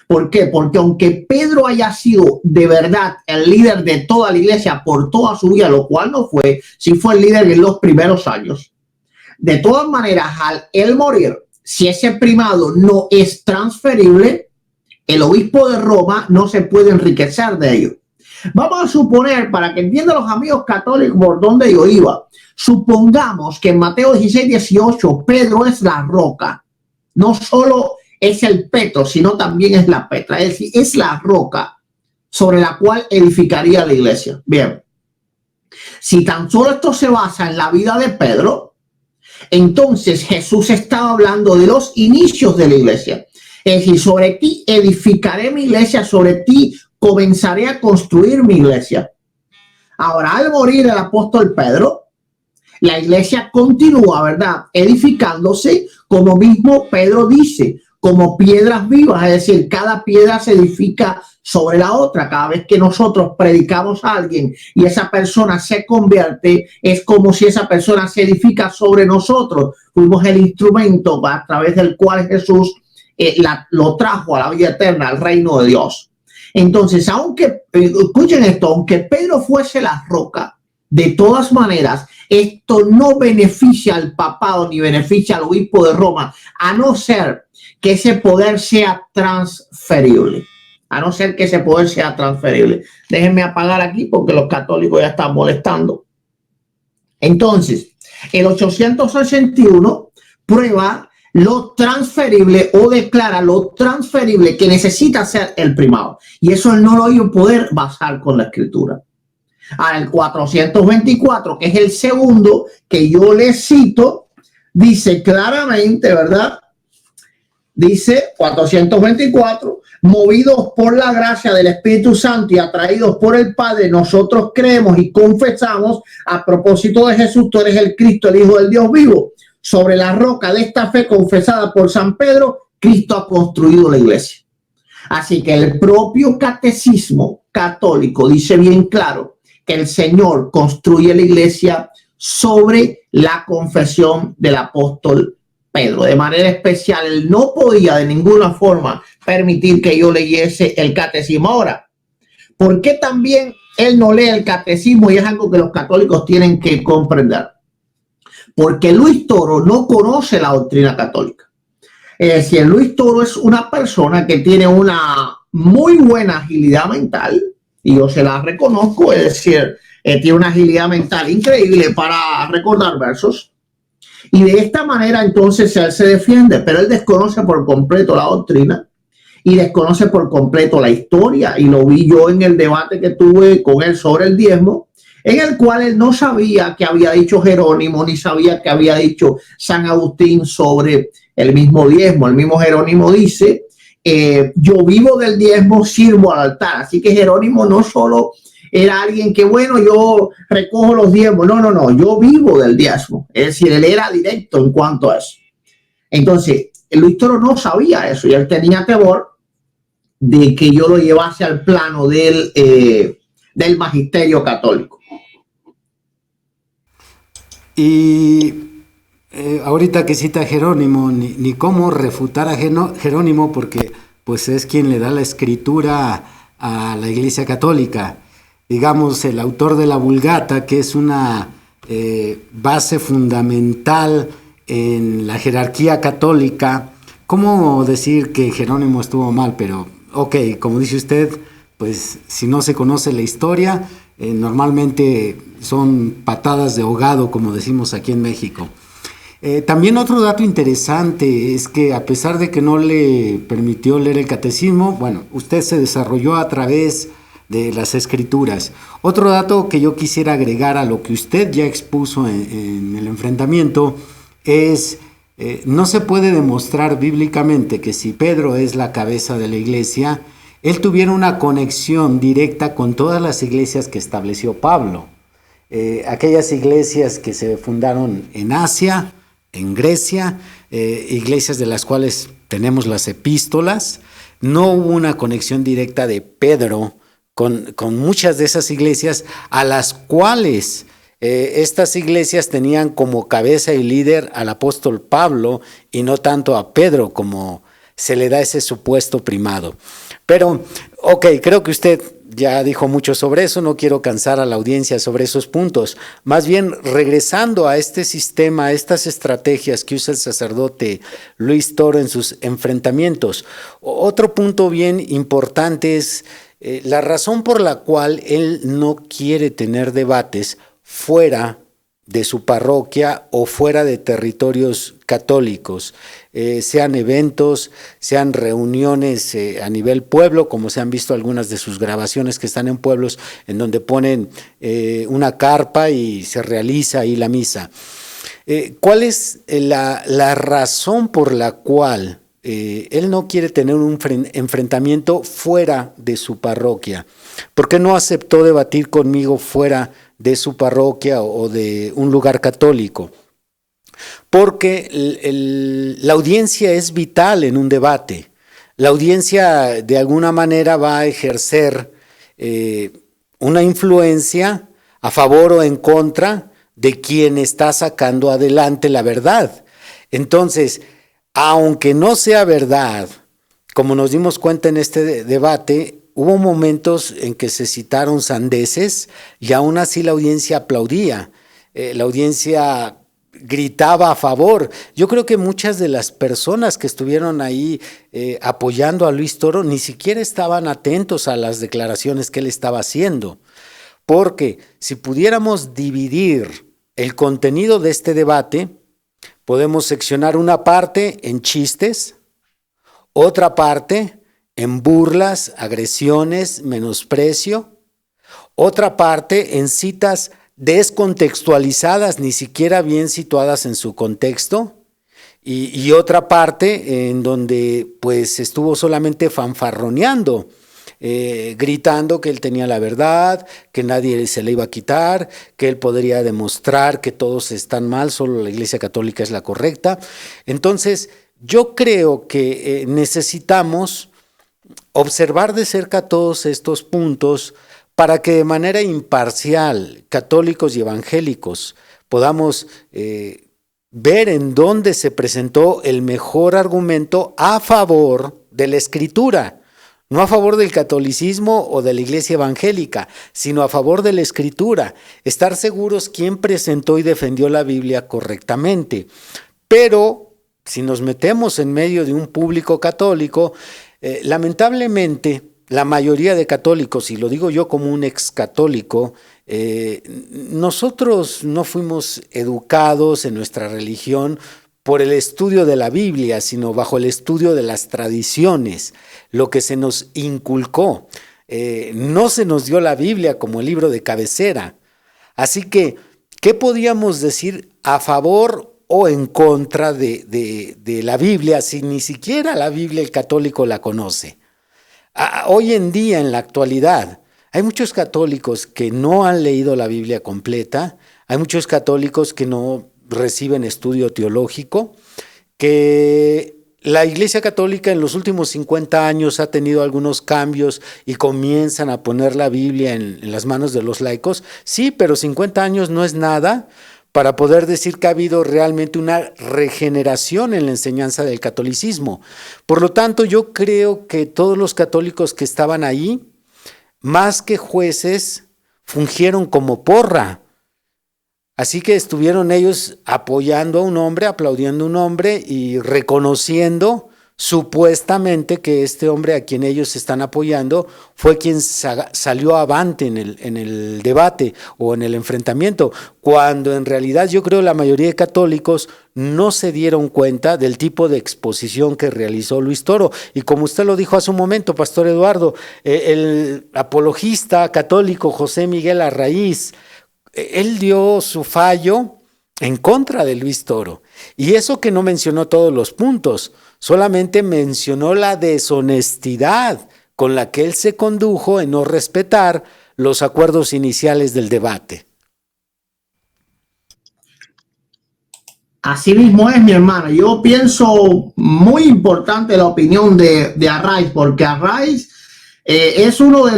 ¿Por qué? Porque aunque Pedro haya sido de verdad el líder de toda la iglesia por toda su vida, lo cual no fue, sí fue el líder en los primeros años. De todas maneras, al él morir, si ese primado no es transferible, el obispo de Roma no se puede enriquecer de ello. Vamos a suponer, para que entiendan los amigos católicos por dónde yo iba, supongamos que en Mateo 16, 18, Pedro es la roca. No solo es el petro, sino también es la petra. Es decir, es la roca sobre la cual edificaría la iglesia. Bien, si tan solo esto se basa en la vida de Pedro, entonces Jesús estaba hablando de los inicios de la iglesia. Es decir, sobre ti edificaré mi iglesia, sobre ti comenzaré a construir mi iglesia. Ahora, al morir el apóstol Pedro, la iglesia continúa, ¿verdad?, edificándose, como mismo Pedro dice, como piedras vivas, es decir, cada piedra se edifica sobre la otra. Cada vez que nosotros predicamos a alguien y esa persona se convierte, es como si esa persona se edifica sobre nosotros. Fuimos el instrumento a través del cual Jesús lo trajo a la vida eterna, al reino de Dios. Entonces, aunque, escuchen esto, aunque Pedro fuese la roca, de todas maneras, esto no beneficia al papado ni beneficia al obispo de Roma, a no ser que ese poder sea transferible. A no ser que ese poder sea transferible. Déjenme apagar aquí porque los católicos ya están molestando. Entonces, el 861 prueba lo transferible o declara lo transferible que necesita ser el primado. Y eso él no lo iba a poder basar con la escritura. Ahora, el 424, que es el segundo que yo le cito, dice claramente, ¿verdad? Dice 424, movidos por la gracia del Espíritu Santo y atraídos por el Padre, nosotros creemos y confesamos a propósito de Jesús, tú eres el Cristo, el Hijo del Dios vivo. Sobre la roca de esta fe confesada por San Pedro, Cristo ha construido la iglesia. Así que el propio catecismo católico dice bien claro que el Señor construye la iglesia sobre la confesión del apóstol Pedro. De manera especial, él no podía de ninguna forma permitir que yo leyese el catecismo. Ahora, ¿por qué también él no lee el catecismo? Y es algo que los católicos tienen que comprender. Porque Luis Toro no conoce la doctrina católica. Es decir, Luis Toro es una persona que tiene una muy buena agilidad mental, y yo se la reconozco, es decir, tiene una agilidad mental increíble para recordar versos, y de esta manera entonces él se defiende, pero él desconoce por completo la doctrina y desconoce por completo la historia, y lo vi yo en el debate que tuve con él sobre el diezmo, en el cual él no sabía que había dicho Jerónimo, ni sabía que había dicho San Agustín sobre el mismo diezmo. El mismo Jerónimo dice, yo vivo del diezmo, sirvo al altar. Así que Jerónimo no solo era alguien que, bueno, yo recojo los diezmos. No, yo vivo del diezmo. Es decir, él era directo en cuanto a eso. Entonces, Luis Toro no sabía eso y él tenía temor de que yo lo llevase al plano del magisterio católico. Y ahorita que cita a Jerónimo, ni cómo refutar a Jerónimo, porque pues es quien le da la escritura a la Iglesia Católica. Digamos, el autor de la Vulgata, que es una base fundamental en la jerarquía católica. ¿Cómo decir que Jerónimo estuvo mal? Pero, ok, como dice usted, pues si no se conoce la historia, normalmente son patadas de ahogado, como decimos aquí en México. También otro dato interesante es que a pesar de que no le permitió leer el catecismo, bueno, usted se desarrolló a través de las escrituras. Otro dato que yo quisiera agregar a lo que usted ya expuso en el enfrentamiento es, no se puede demostrar bíblicamente que si Pedro es la cabeza de la iglesia, él tuviera una conexión directa con todas las iglesias que estableció Pablo. Aquellas iglesias que se fundaron en Asia, en Grecia, iglesias de las cuales tenemos las epístolas. No hubo una conexión directa de Pedro con muchas de esas iglesias, a las cuales estas iglesias tenían como cabeza y líder al apóstol Pablo y no tanto a Pedro como se le da ese supuesto primado. Pero, ok, creo que usted ya dijo mucho sobre eso, no quiero cansar a la audiencia sobre esos puntos. Más bien, regresando a este sistema, a estas estrategias que usa el sacerdote Luis Toro en sus enfrentamientos, otro punto bien importante es la razón por la cual él no quiere tener debates fuera de su parroquia o fuera de territorios católicos, sean eventos, sean reuniones a nivel pueblo, como se han visto algunas de sus grabaciones que están en pueblos, en donde ponen una carpa y se realiza ahí la misa. ¿Cuál es la razón por la cual él no quiere tener un enfrentamiento fuera de su parroquia? ¿Por qué no aceptó debatir conmigo fuera de su parroquia o de un lugar católico? Porque la audiencia es vital en un debate. La audiencia de alguna manera va a ejercer una influencia a favor o en contra de quien está sacando adelante la verdad. Entonces, aunque no sea verdad, como nos dimos cuenta en este debate, hubo momentos en que se citaron sandeces y aún así la audiencia aplaudía, la audiencia gritaba a favor. Yo creo que muchas de las personas que estuvieron ahí apoyando a Luis Toro ni siquiera estaban atentos a las declaraciones que él estaba haciendo, porque si pudiéramos dividir el contenido de este debate, podemos seccionar una parte en chistes, otra parte en burlas, agresiones, menosprecio, otra parte en citas descontextualizadas, ni siquiera bien situadas en su contexto, y otra parte en donde pues estuvo solamente fanfarroneando, gritando que él tenía la verdad, que nadie se le iba a quitar, que él podría demostrar que todos están mal, solo la Iglesia Católica es la correcta. Entonces, yo creo que necesitamos observar de cerca todos estos puntos para que de manera imparcial, católicos y evangélicos, podamos ver en dónde se presentó el mejor argumento a favor de la Escritura. No a favor del catolicismo o de la iglesia evangélica, sino a favor de la Escritura. Estar seguros quién presentó y defendió la Biblia correctamente. Pero si nos metemos en medio de un público católico, lamentablemente la mayoría de católicos, y lo digo yo como un excatólico, nosotros no fuimos educados en nuestra religión por el estudio de la Biblia, sino bajo el estudio de las tradiciones, lo que se nos inculcó. No se nos dio la Biblia como el libro de cabecera. Así que, ¿qué podíamos decir a favor o en contra de la Biblia si ni siquiera la Biblia el católico la conoce? Hoy en día, en la actualidad, hay muchos católicos que no han leído la Biblia completa, hay muchos católicos que no reciben estudio teológico, que la Iglesia Católica en los últimos 50 años ha tenido algunos cambios y comienzan a poner la Biblia en las manos de los laicos. Sí, pero 50 años no es nada para poder decir que ha habido realmente una regeneración en la enseñanza del catolicismo. Por lo tanto, yo creo que todos los católicos que estaban ahí, más que jueces, fungieron como porra. Así que estuvieron ellos apoyando a un hombre, aplaudiendo a un hombre y reconociendo supuestamente que este hombre a quien ellos están apoyando fue quien salió avante en el debate o en el enfrentamiento, cuando en realidad yo creo la mayoría de católicos no se dieron cuenta del tipo de exposición que realizó Luis Toro. Y como usted lo dijo hace un momento, Pastor Eduardo, el apologista católico José Miguel Arraiz, él dio su fallo en contra de Luis Toro. Y eso que no mencionó todos los puntos, solamente mencionó la deshonestidad con la que él se condujo en no respetar los acuerdos iniciales del debate. Así mismo es, mi hermano. Yo pienso muy importante la opinión de Arraiz, porque Arraiz es uno de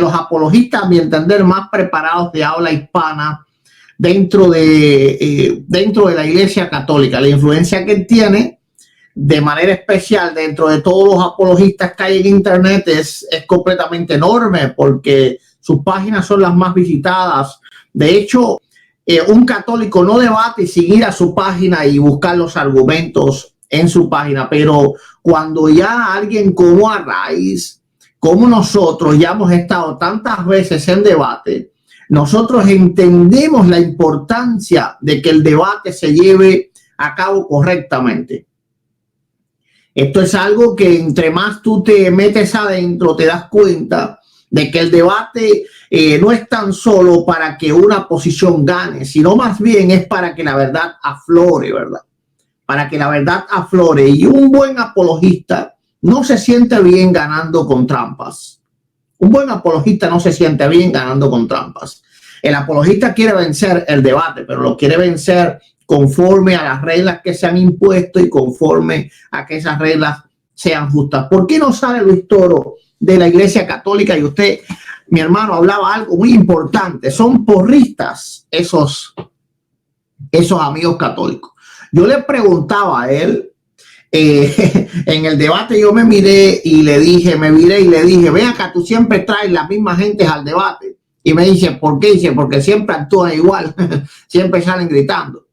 los apologistas, a mi entender, más preparados de habla hispana dentro de la Iglesia Católica. La influencia que él tiene de manera especial dentro de todos los apologistas que hay en internet es completamente enorme, porque sus páginas son las más visitadas. De hecho, un católico no debate sin ir a su página y buscar los argumentos en su página, pero cuando ya alguien como Arise, como nosotros, ya hemos estado tantas veces en debate, nosotros entendemos la importancia de que el debate se lleve a cabo correctamente. Esto es algo que entre más tú te metes adentro, te das cuenta de que el debate no es tan solo para que una posición gane, sino más bien es para que la verdad aflore, ¿verdad? Para que la verdad aflore. Y un buen apologista no se siente bien ganando con trampas. Un buen apologista no se siente bien ganando con trampas. El apologista quiere vencer el debate, pero lo quiere vencer conforme a las reglas que se han impuesto y conforme a que esas reglas sean justas. ¿Por qué no sale Luis Toro de la Iglesia Católica? Y usted, mi hermano, hablaba algo muy importante. Son porristas esos amigos católicos. Yo le preguntaba a él, en el debate yo me miré y le dije, ven acá, tú siempre traes las mismas gentes al debate. Y me dice, ¿por qué? Dice, porque siempre actúan igual, siempre salen gritando.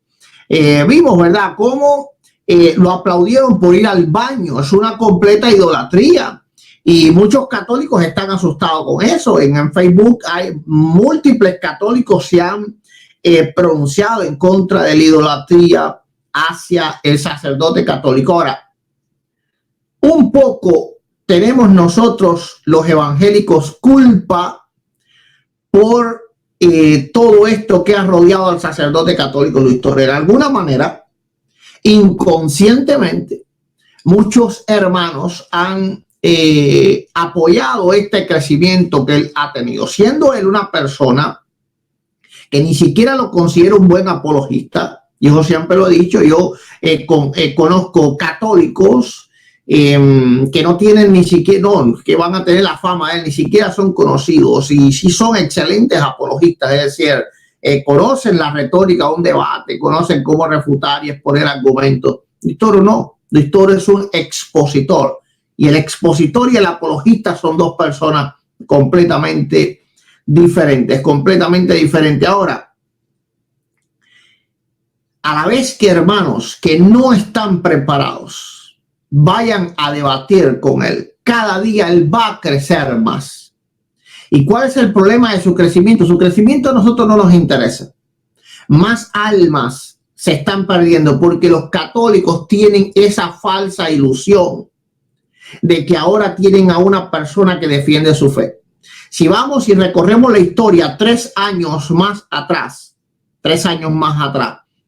Vimos, ¿verdad?, cómo lo aplaudieron por ir al baño. Es una completa idolatría. Y muchos católicos están asustados con eso. En Facebook hay múltiples católicos que se han pronunciado en contra de la idolatría hacia el sacerdote católico. Ahora, un poco tenemos nosotros los evangélicos culpa por todo esto que ha rodeado al sacerdote católico Luis Toro. De alguna manera, inconscientemente, muchos hermanos han apoyado este crecimiento que él ha tenido, siendo él una persona que ni siquiera lo considero un buen apologista. Yo siempre lo he dicho, yo conozco católicos que no tienen ni siquiera, no, que van a tener la fama de él, ni siquiera son conocidos, y sí son excelentes apologistas, es decir, conocen la retórica de un debate, conocen cómo refutar y exponer argumentos. Luis Toro no, Luis Toro es un expositor, y el expositor y el apologista son dos personas completamente diferentes, Ahora, a la vez que hermanos que no están preparados vayan a debatir con él, cada día él va a crecer más. ¿Y cuál es el problema de su crecimiento? Su crecimiento a nosotros no nos interesa. Más almas se están perdiendo porque los católicos tienen esa falsa ilusión de que ahora tienen a una persona que defiende su fe. Si vamos y recorremos la historia 3 años más atrás,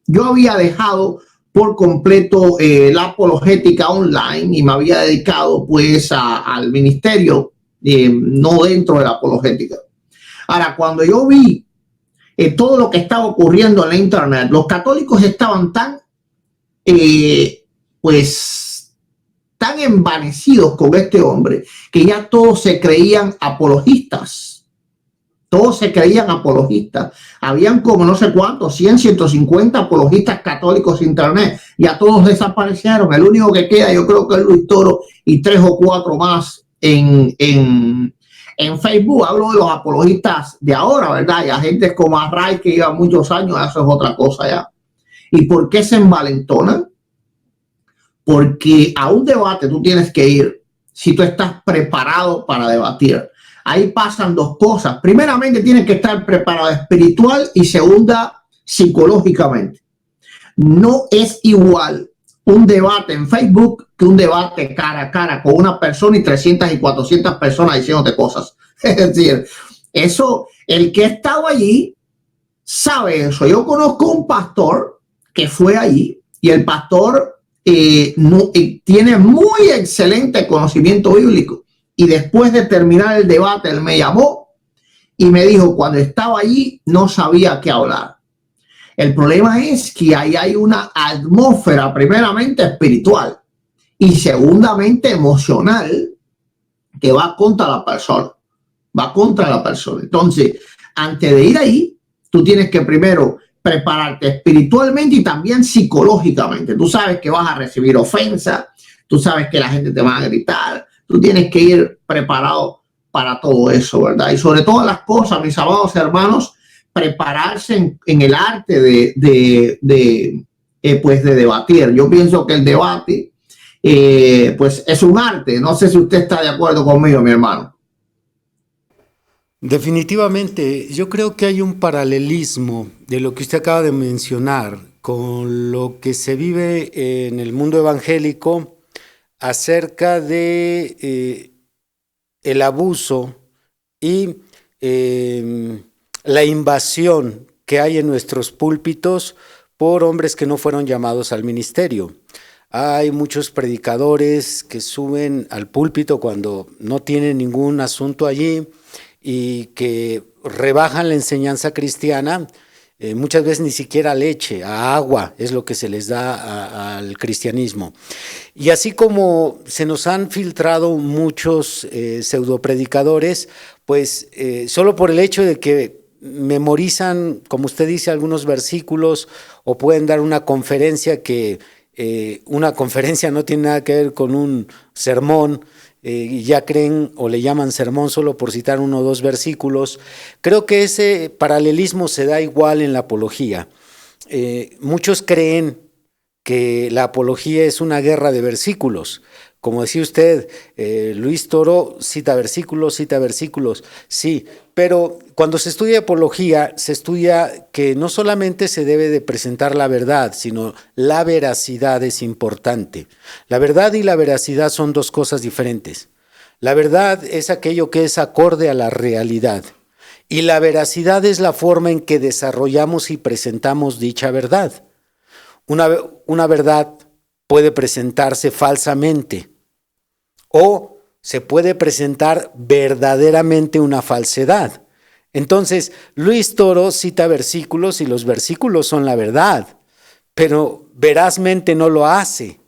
yo había dejado por completo la apologética online y me había dedicado pues al ministerio, no dentro de la apologética. Ahora, cuando yo vi todo lo que estaba ocurriendo en la internet, los católicos estaban tan tan envanecidos con este hombre que ya todos se creían apologistas. Habían como no sé cuántos, 100, 150 apologistas católicos en internet. Ya todos desaparecieron. El único que queda, yo creo que es Luis Toro y 3 o 4 más en Facebook. Hablo de los apologistas de ahora, ¿verdad? Y a gente como Array que lleva muchos años, eso es otra cosa ya. ¿Y por qué se envalentonan? Porque a un debate tú tienes que ir si tú estás preparado para debatir. Ahí pasan 2 cosas. Primeramente, tienes que estar preparado espiritual y segunda, psicológicamente. No es igual un debate en Facebook que un debate cara a cara con una persona y 300 y 400 personas diciéndote cosas. Es decir, eso, el que ha estado allí sabe eso. Yo conozco un pastor que fue allí y el pastor tiene muy excelente conocimiento bíblico. Y después de terminar el debate, él me llamó y me dijo, cuando estaba allí no sabía qué hablar. El problema es que ahí hay una atmósfera primeramente espiritual y segundamente emocional que va contra la persona. Entonces, antes de ir ahí, tú tienes que primero prepararte espiritualmente y también psicológicamente. Tú sabes que vas a recibir ofensa, tú sabes que la gente te va a gritar, tú tienes que ir preparado para todo eso, ¿verdad? Y sobre todas las cosas, mis amados hermanos, prepararse en el arte pues de debatir. Yo pienso que el debate pues es un arte. No sé si usted está de acuerdo conmigo, mi hermano. Definitivamente, yo creo que hay un paralelismo de lo que usted acaba de mencionar con lo que se vive en el mundo evangélico acerca de el abuso y la invasión que hay en nuestros púlpitos por hombres que no fueron llamados al ministerio. Hay muchos predicadores que suben al púlpito cuando no tienen ningún asunto allí y que rebajan la enseñanza cristiana, muchas veces ni siquiera leche, a agua es lo que se les da al cristianismo. Y así como se nos han filtrado muchos pseudopredicadores, pues solo por el hecho de que memorizan, como usted dice, algunos versículos o pueden dar una conferencia que una conferencia no tiene nada que ver con un sermón, ya creen o le llaman sermón solo por citar uno o dos versículos. Creo que ese paralelismo se da igual en la apología. Muchos creen que la apología es una guerra de versículos. Como decía usted, Luis Toro cita versículos, sí, pero cuando se estudia apología, se estudia que no solamente se debe de presentar la verdad, sino la veracidad es importante. La verdad y la veracidad son dos cosas diferentes. La verdad es aquello que es acorde a la realidad, y la veracidad es la forma en que desarrollamos y presentamos dicha verdad. Una verdad puede presentarse falsamente, o se puede presentar verdaderamente una falsedad. Entonces, Luis Toro cita versículos y los versículos son la verdad, pero verazmente no lo hace,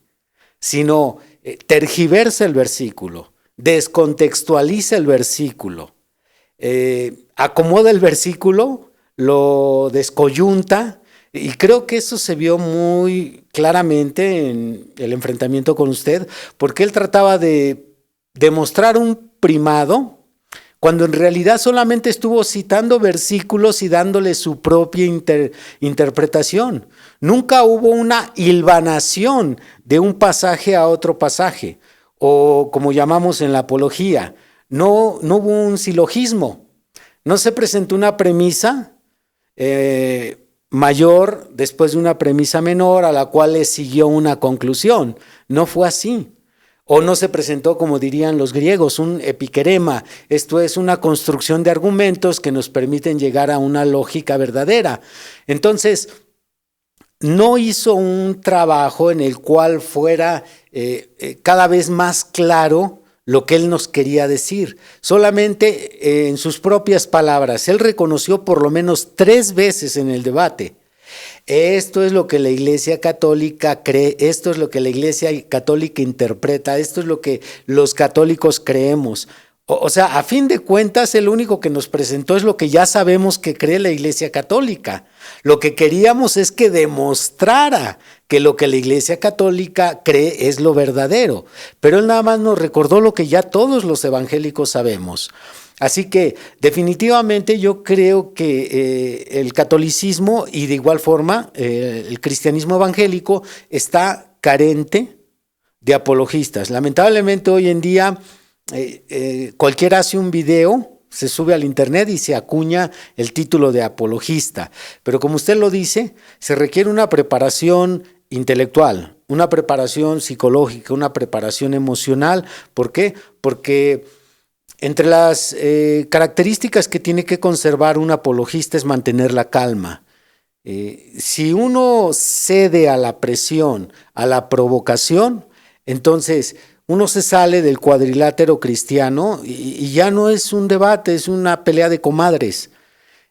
sino tergiversa el versículo, descontextualiza el versículo, acomoda el versículo, lo descoyunta. Y creo que eso se vio muy claramente en el enfrentamiento con usted, porque él trataba de demostrar un primado, cuando en realidad solamente estuvo citando versículos y dándole su propia interpretación. Nunca hubo una hilvanación de un pasaje a otro pasaje, o como llamamos en la apología, no hubo un silogismo, no se presentó una premisa mayor después de una premisa menor a la cual le siguió una conclusión. No fue así. O no se presentó, como dirían los griegos, un epiquerema. Esto es una construcción de argumentos que nos permiten llegar a una lógica verdadera. Entonces, no hizo un trabajo en el cual fuera cada vez más claro lo que él nos quería decir. Solamente en sus propias palabras, él reconoció por lo menos 3 veces en el debate: esto es lo que la Iglesia Católica cree, esto es lo que la Iglesia Católica interpreta, esto es lo que los católicos creemos. O sea, a fin de cuentas, el único que nos presentó es lo que ya sabemos que cree la Iglesia Católica. Lo que queríamos es que demostrara que lo que la Iglesia Católica cree es lo verdadero. Pero él nada más nos recordó lo que ya todos los evangélicos sabemos. Así que definitivamente yo creo que el catolicismo y de igual forma el cristianismo evangélico está carente de apologistas. Lamentablemente hoy en día cualquiera hace un video, se sube al internet y se acuña el título de apologista. Pero como usted lo dice, se requiere una preparación intelectual, una preparación psicológica, una preparación emocional. ¿Por qué? Porque entre las características que tiene que conservar un apologista es mantener la calma. Si uno cede a la presión, a la provocación, entonces uno se sale del cuadrilátero cristiano y ya no es un debate, es una pelea de comadres.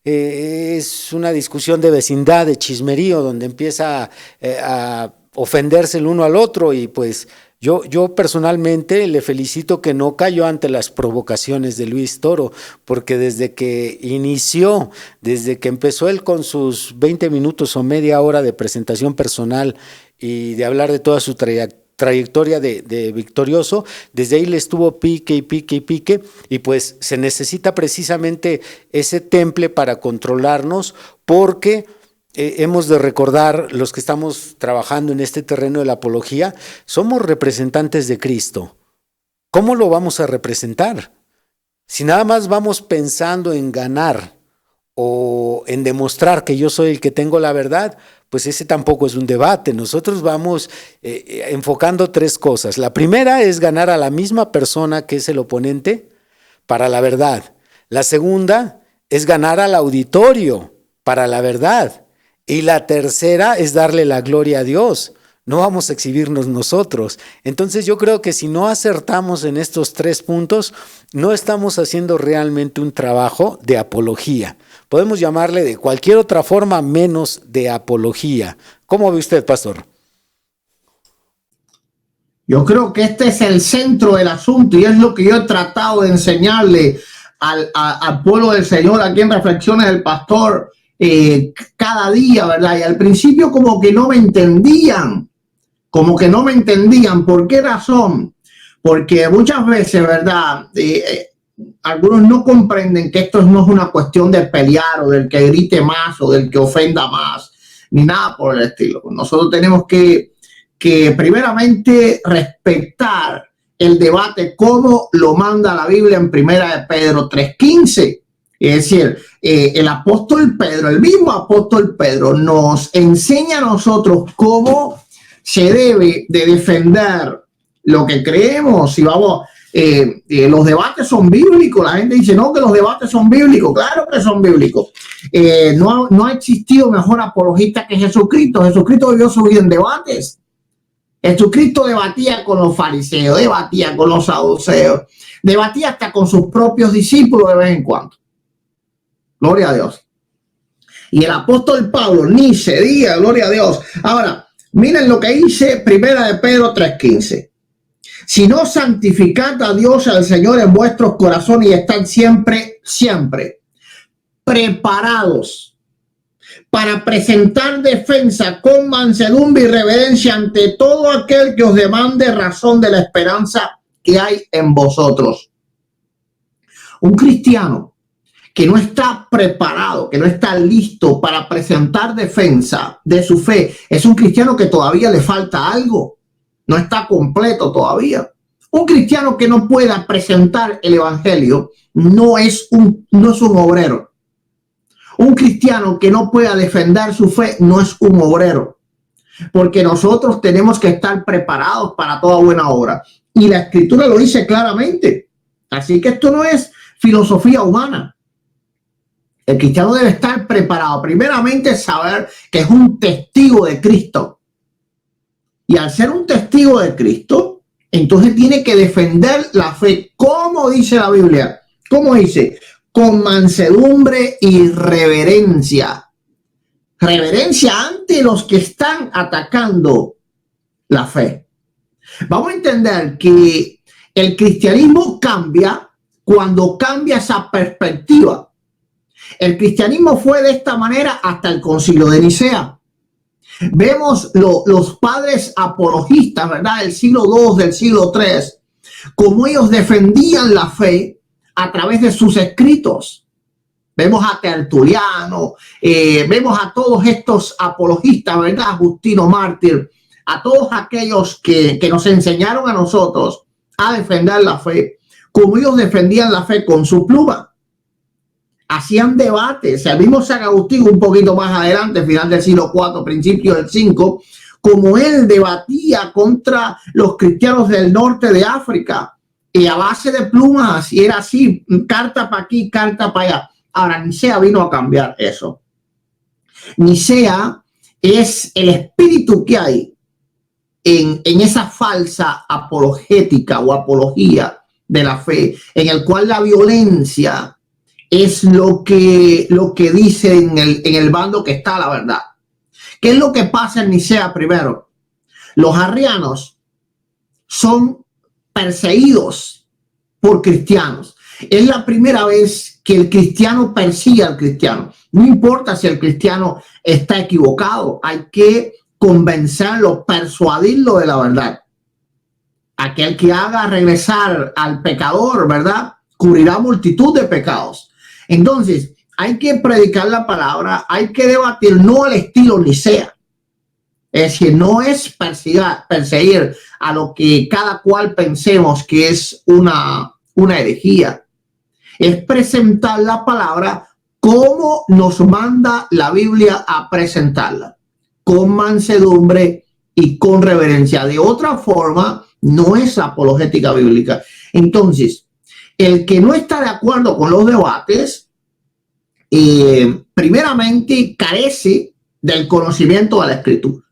Es una discusión de vecindad, de chismerío, donde empieza a ofenderse el uno al otro. Y pues yo personalmente le felicito que no cayó ante las provocaciones de Luis Toro, porque desde que inició, desde que empezó él con sus 20 minutos o media hora de presentación personal y de hablar de toda su trayectoria de victorioso, desde ahí le estuvo pique y pique y pique, y pues se necesita precisamente ese temple para controlarnos, porque hemos de recordar, los que estamos trabajando en este terreno de la apología, somos representantes de Cristo. ¿Cómo lo vamos a representar? Si nada más vamos pensando en ganar o en demostrar que yo soy el que tengo la verdad, pues ese tampoco es un debate. Nosotros vamos enfocando tres cosas. La primera es ganar a la misma persona que es el oponente para la verdad. La segunda es ganar al auditorio para la verdad. Y la tercera es darle la gloria a Dios. No vamos a exhibirnos nosotros. Entonces yo creo que si no acertamos en estos tres puntos, no estamos haciendo realmente un trabajo de apología. Podemos llamarle de cualquier otra forma menos de apología. ¿Cómo ve usted, pastor? Yo creo que este es el centro del asunto y es lo que yo he tratado de enseñarle al pueblo del Señor aquí en Reflexiones del Pastor cada día, ¿verdad? Y al principio como que no me entendían, ¿Por qué razón? Porque muchas veces, ¿verdad? Algunos no comprenden que esto no es una cuestión de pelear o del que grite más o del que ofenda más, ni nada por el estilo. Nosotros tenemos que primeramente respetar el debate como lo manda la Biblia en Primera de Pedro 3:15. Es decir, el apóstol Pedro, el mismo apóstol Pedro nos enseña a nosotros cómo se debe de defender lo que creemos. Si vamos, los debates son bíblicos. La gente dice, no, que los debates son bíblicos. Claro que son bíblicos. No ha existido mejor apologista que Jesucristo. Jesucristo vivió su vida en debates. Jesucristo debatía con los fariseos, debatía con los saduceos, debatía hasta con sus propios discípulos de vez en cuando. Gloria a Dios. Y el apóstol Pablo, ni se diga, gloria a Dios. Ahora, miren lo que dice Primera de Pedro 3:15. Si no, santificad a Dios, al Señor en vuestros corazones y estad siempre preparados para presentar defensa con mansedumbre y reverencia ante todo aquel que os demande razón de la esperanza que hay en vosotros. Un cristiano que no está preparado, que no está listo para presentar defensa de su fe, es un cristiano que todavía le falta algo, no está completo todavía. Un cristiano que no pueda presentar el evangelio no es un obrero. Un cristiano que no pueda defender su fe no es un obrero, porque nosotros tenemos que estar preparados para toda buena obra. Y la Escritura lo dice claramente. Así que esto no es filosofía humana. El cristiano debe estar preparado. Primeramente, saber que es un testigo de Cristo. Y al ser un testigo de Cristo, entonces tiene que defender la fe. ¿Cómo dice la Biblia? ¿Cómo dice? Con mansedumbre y reverencia. Reverencia ante los que están atacando la fe. Vamos a entender que el cristianismo cambia cuando cambia esa perspectiva. El cristianismo fue de esta manera hasta el Concilio de Nicea. Vemos los padres apologistas, ¿verdad? Del siglo II, del siglo III, cómo ellos defendían la fe a través de sus escritos. Vemos a Tertuliano, vemos a todos estos apologistas, ¿verdad? Justino Mártir, a todos aquellos que nos enseñaron a nosotros a defender la fe, como ellos defendían la fe con su pluma. Hacían debates. El mismo San Agustín, un poquito más adelante, final del siglo IV, principio del V, como él debatía contra los cristianos del norte de África, y a base de plumas, y era así, carta para aquí, carta para allá. Ahora, Nicea vino a cambiar eso. Nicea es el espíritu que hay en esa falsa apologética o apología de la fe, en el cual la violencia es lo que dice en el bando que está la verdad. ¿Qué es lo que pasa en Nicea primero? Los arrianos son perseguidos por cristianos. Es la primera vez que el cristiano persigue al cristiano. No importa si el cristiano está equivocado, hay que convencerlo, persuadirlo de la verdad. Aquel que haga regresar al pecador, ¿verdad?, cubrirá multitud de pecados. Entonces, hay que predicar la palabra, hay que debatir, no al estilo Nicea. Es decir, no es perseguir a lo que cada cual pensemos que es una herejía. Es presentar la palabra como nos manda la Biblia a presentarla, con mansedumbre y con reverencia. De otra forma, no es apologética bíblica. Entonces, el que no está de acuerdo con los debates, primeramente carece del conocimiento de la Escritura.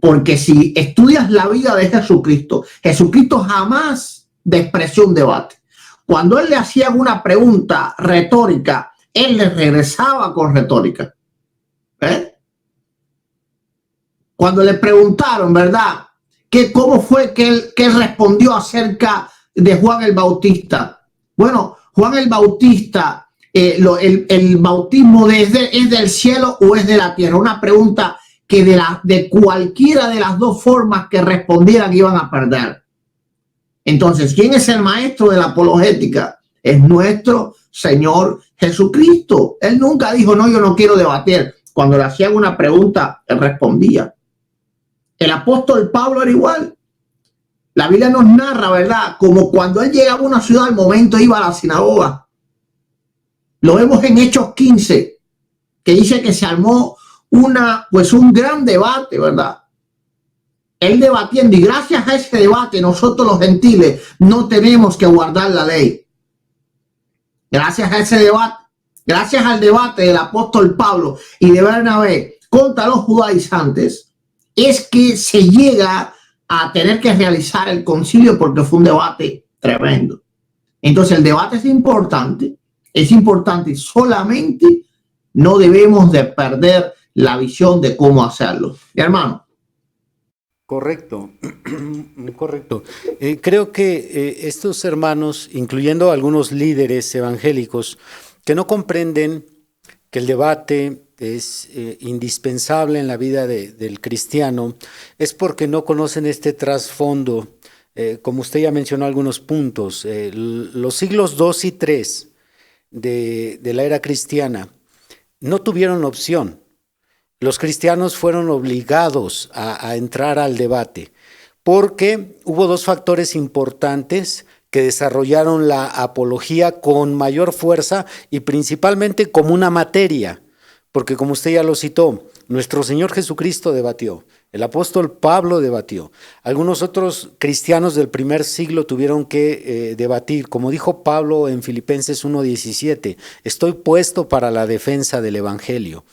Porque si estudias la vida de Jesucristo, Jesucristo jamás despreció un debate. Cuando él le hacía una pregunta retórica, él le regresaba con retórica. Cuando le preguntaron, ¿verdad?, cómo fue que él respondió acerca de Juan el Bautista. Bueno, Juan el Bautista, el bautismo ¿es del cielo o es de la tierra? Una pregunta que de cualquiera de las dos formas que respondieran iban a perder. Entonces, ¿quién es el maestro de la apologética? Es nuestro Señor Jesucristo. Él nunca dijo, no, yo no quiero debatir. Cuando le hacían una pregunta, él respondía. El apóstol Pablo era igual. La Biblia nos narra, ¿verdad?, como cuando él llegaba a una ciudad, al momento iba a la sinagoga. Lo vemos en Hechos 15, que dice que se armó un gran debate, ¿verdad? Él debatiendo, y gracias a ese debate nosotros los gentiles no tenemos que guardar la ley. Gracias a ese debate, gracias al debate del apóstol Pablo y de Bernabé contra los judaizantes, es que se llega a tener que realizar el concilio, porque fue un debate tremendo. Entonces el debate es importante y solamente no debemos de perder la visión de cómo hacerlo. Mi hermano. Correcto, correcto. Creo que estos hermanos, incluyendo algunos líderes evangélicos, que no comprenden que el debate es indispensable en la vida del cristiano, es porque no conocen este trasfondo. Como usted ya mencionó algunos puntos, los siglos 2 y 3 de la era cristiana no tuvieron opción. Los cristianos fueron obligados a entrar al debate porque hubo dos factores importantes que desarrollaron la apología con mayor fuerza y principalmente como una materia, porque como usted ya lo citó, nuestro Señor Jesucristo debatió, el apóstol Pablo debatió, algunos otros cristianos del primer siglo tuvieron que debatir, como dijo Pablo en Filipenses 1:17, estoy puesto para la defensa del evangelio.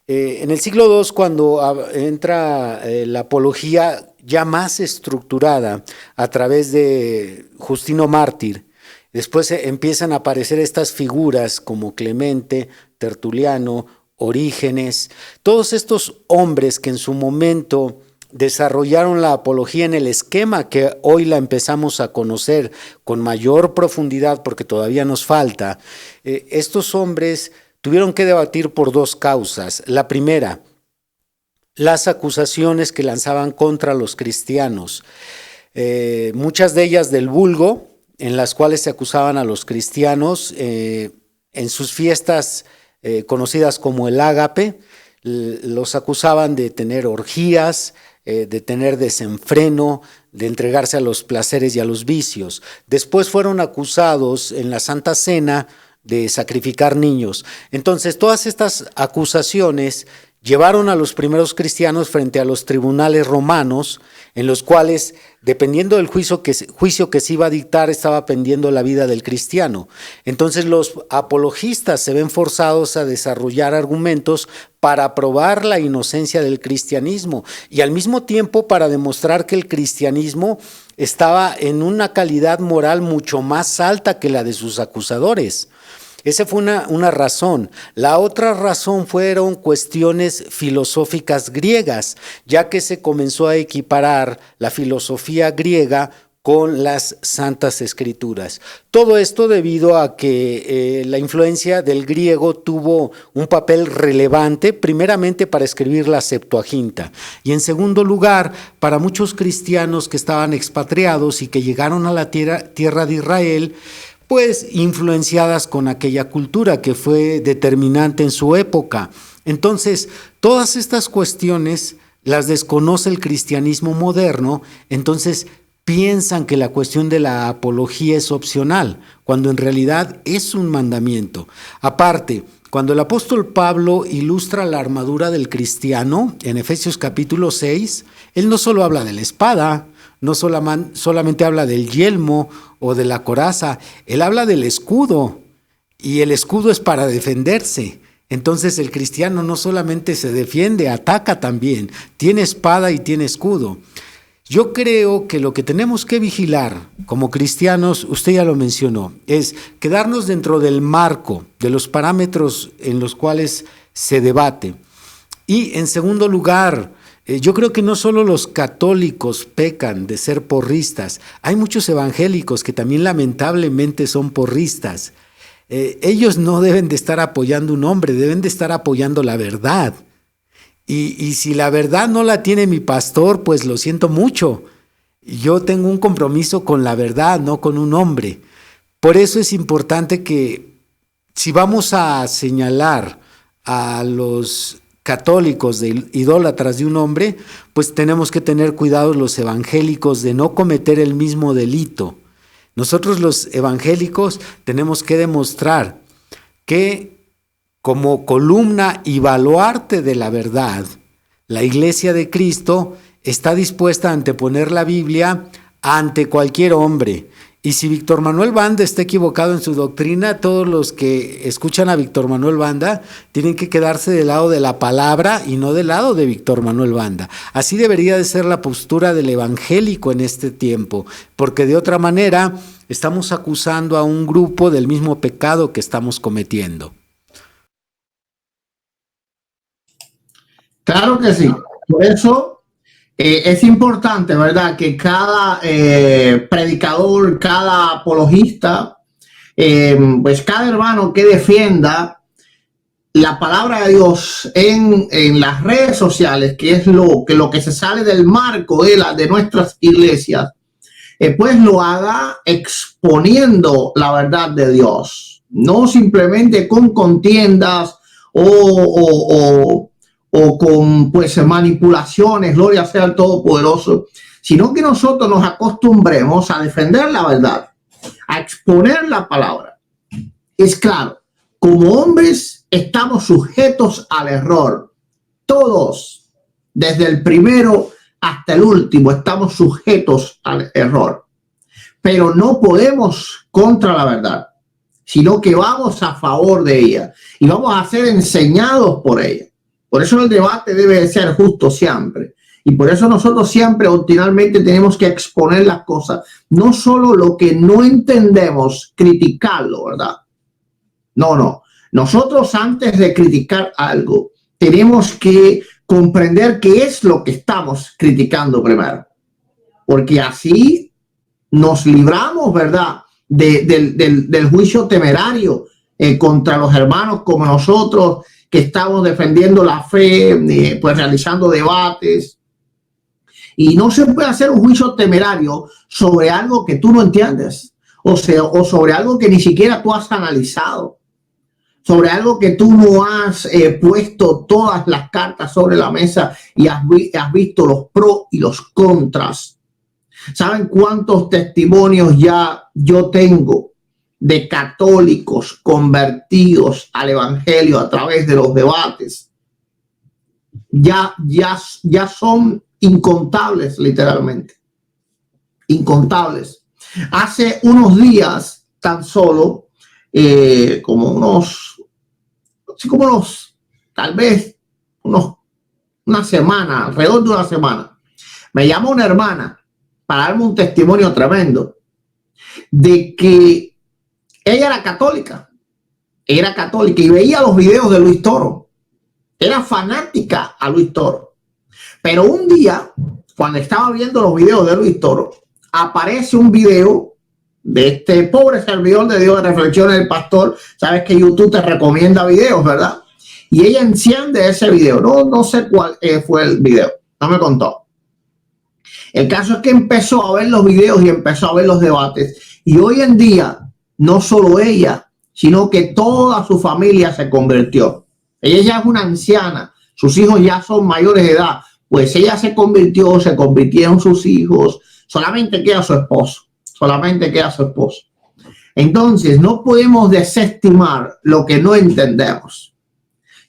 En el siglo II, cuando entra la apología ya más estructurada a través de Justino Mártir, después empiezan a aparecer estas figuras como Clemente, Tertuliano, Orígenes, todos estos hombres que en su momento desarrollaron la apología en el esquema que hoy la empezamos a conocer con mayor profundidad porque todavía nos falta. Estos hombres tuvieron que debatir por dos causas. La primera, las acusaciones que lanzaban contra los cristianos, muchas de ellas del vulgo, en las cuales se acusaban a los cristianos en sus fiestas conocidas como el ágape, los acusaban de tener orgías, de tener desenfreno, de entregarse a los placeres y a los vicios. Después fueron acusados en la Santa Cena de sacrificar niños. Entonces, todas estas acusaciones llevaron a los primeros cristianos frente a los tribunales romanos, en los cuales, dependiendo del juicio que se iba a dictar, estaba pendiendo la vida del cristiano. Entonces, los apologistas se ven forzados a desarrollar argumentos para probar la inocencia del cristianismo y al mismo tiempo para demostrar que el cristianismo estaba en una calidad moral mucho más alta que la de sus acusadores. Esa fue una razón. La otra razón fueron cuestiones filosóficas griegas, ya que se comenzó a equiparar la filosofía griega con las Santas Escrituras. Todo esto debido a que la influencia del griego tuvo un papel relevante, primeramente para escribir la Septuaginta, y en segundo lugar, para muchos cristianos que estaban expatriados y que llegaron a la tierra de Israel, pues influenciadas con aquella cultura que fue determinante en su época. Entonces, todas estas cuestiones las desconoce el cristianismo moderno, entonces piensan que la cuestión de la apología es opcional, cuando en realidad es un mandamiento. Aparte, cuando el apóstol Pablo ilustra la armadura del cristiano, en Efesios capítulo 6, él no solo habla de la espada, no solamente habla del yelmo o de la coraza, él habla del escudo, y el escudo es para defenderse. Entonces el cristiano no solamente se defiende, ataca también, tiene espada y tiene escudo. Yo creo que lo que tenemos que vigilar como cristianos, usted ya lo mencionó, es quedarnos dentro del marco, de los parámetros en los cuales se debate. Y en segundo lugar, yo creo que no solo los católicos pecan de ser porristas, hay muchos evangélicos que también lamentablemente son porristas. Ellos no deben de estar apoyando un hombre, deben de estar apoyando la verdad. Y si la verdad no la tiene mi pastor, pues lo siento mucho. Yo tengo un compromiso con la verdad, no con un hombre. Por eso es importante que si vamos a señalar a los católicos de idólatras de un hombre, pues tenemos que tener cuidado los evangélicos de no cometer el mismo delito. Nosotros los evangélicos tenemos que demostrar que como columna y baluarte de la verdad, la Iglesia de Cristo está dispuesta a anteponer la Biblia ante cualquier hombre. Y si Víctor Manuel Banda está equivocado en su doctrina, todos los que escuchan a Víctor Manuel Banda tienen que quedarse del lado de la palabra y no del lado de Víctor Manuel Banda. Así debería de ser la postura del evangélico en este tiempo, porque de otra manera estamos acusando a un grupo del mismo pecado que estamos cometiendo. Claro que sí. Por eso es importante, ¿verdad?, que cada predicador, cada apologista, pues cada hermano que defienda la palabra de Dios en las redes sociales, que es lo que se sale del marco de nuestras iglesias, pues lo haga exponiendo la verdad de Dios, no simplemente con contiendas o con pues manipulaciones, gloria sea al Todopoderoso, sino que nosotros nos acostumbremos a defender la verdad, a exponer la palabra. Es claro, como hombres estamos sujetos al error. Todos, desde el primero hasta el último, estamos sujetos al error. Pero no podemos contra la verdad, sino que vamos a favor de ella y vamos a ser enseñados por ella. Por eso el debate debe ser justo siempre. Y por eso nosotros siempre opcionalmente tenemos que exponer las cosas. No solo lo que no entendemos, criticarlo, ¿verdad? No. Nosotros antes de criticar algo, tenemos que comprender qué es lo que estamos criticando primero. Porque así nos libramos, ¿verdad?, del juicio temerario contra los hermanos como nosotros, que estamos defendiendo la fe, pues realizando debates. Y no se puede hacer un juicio temerario sobre algo que tú no entiendes, o sobre algo que ni siquiera tú has analizado, sobre algo que tú no has puesto todas las cartas sobre la mesa y has visto los pros y los contras. ¿Saben cuántos testimonios ya yo tengo de católicos convertidos al evangelio a través de los debates? Ya son incontables, literalmente. Incontables. Hace unos días, tan solo, una semana, alrededor de una semana, me llamó una hermana para darme un testimonio tremendo de que ella era católica era católica y veía los videos de Luis Toro. Era fanática a Luis Toro. Pero un día, cuando estaba viendo los videos de Luis Toro, aparece un video de este pobre servidor de Dios de Reflexiones del Pastor. Sabes que YouTube te recomienda videos, ¿verdad? Y ella enciende ese video. No sé cuál fue el video. No me contó. El caso es que empezó a ver los videos y empezó a ver los debates. Y hoy en día, no solo ella, sino que toda su familia se convirtió. Ella ya es una anciana. Sus hijos ya son mayores de edad. Pues ella se convirtieron sus hijos. Solamente queda su esposo. Solamente queda su esposo. Entonces, no podemos desestimar lo que no entendemos.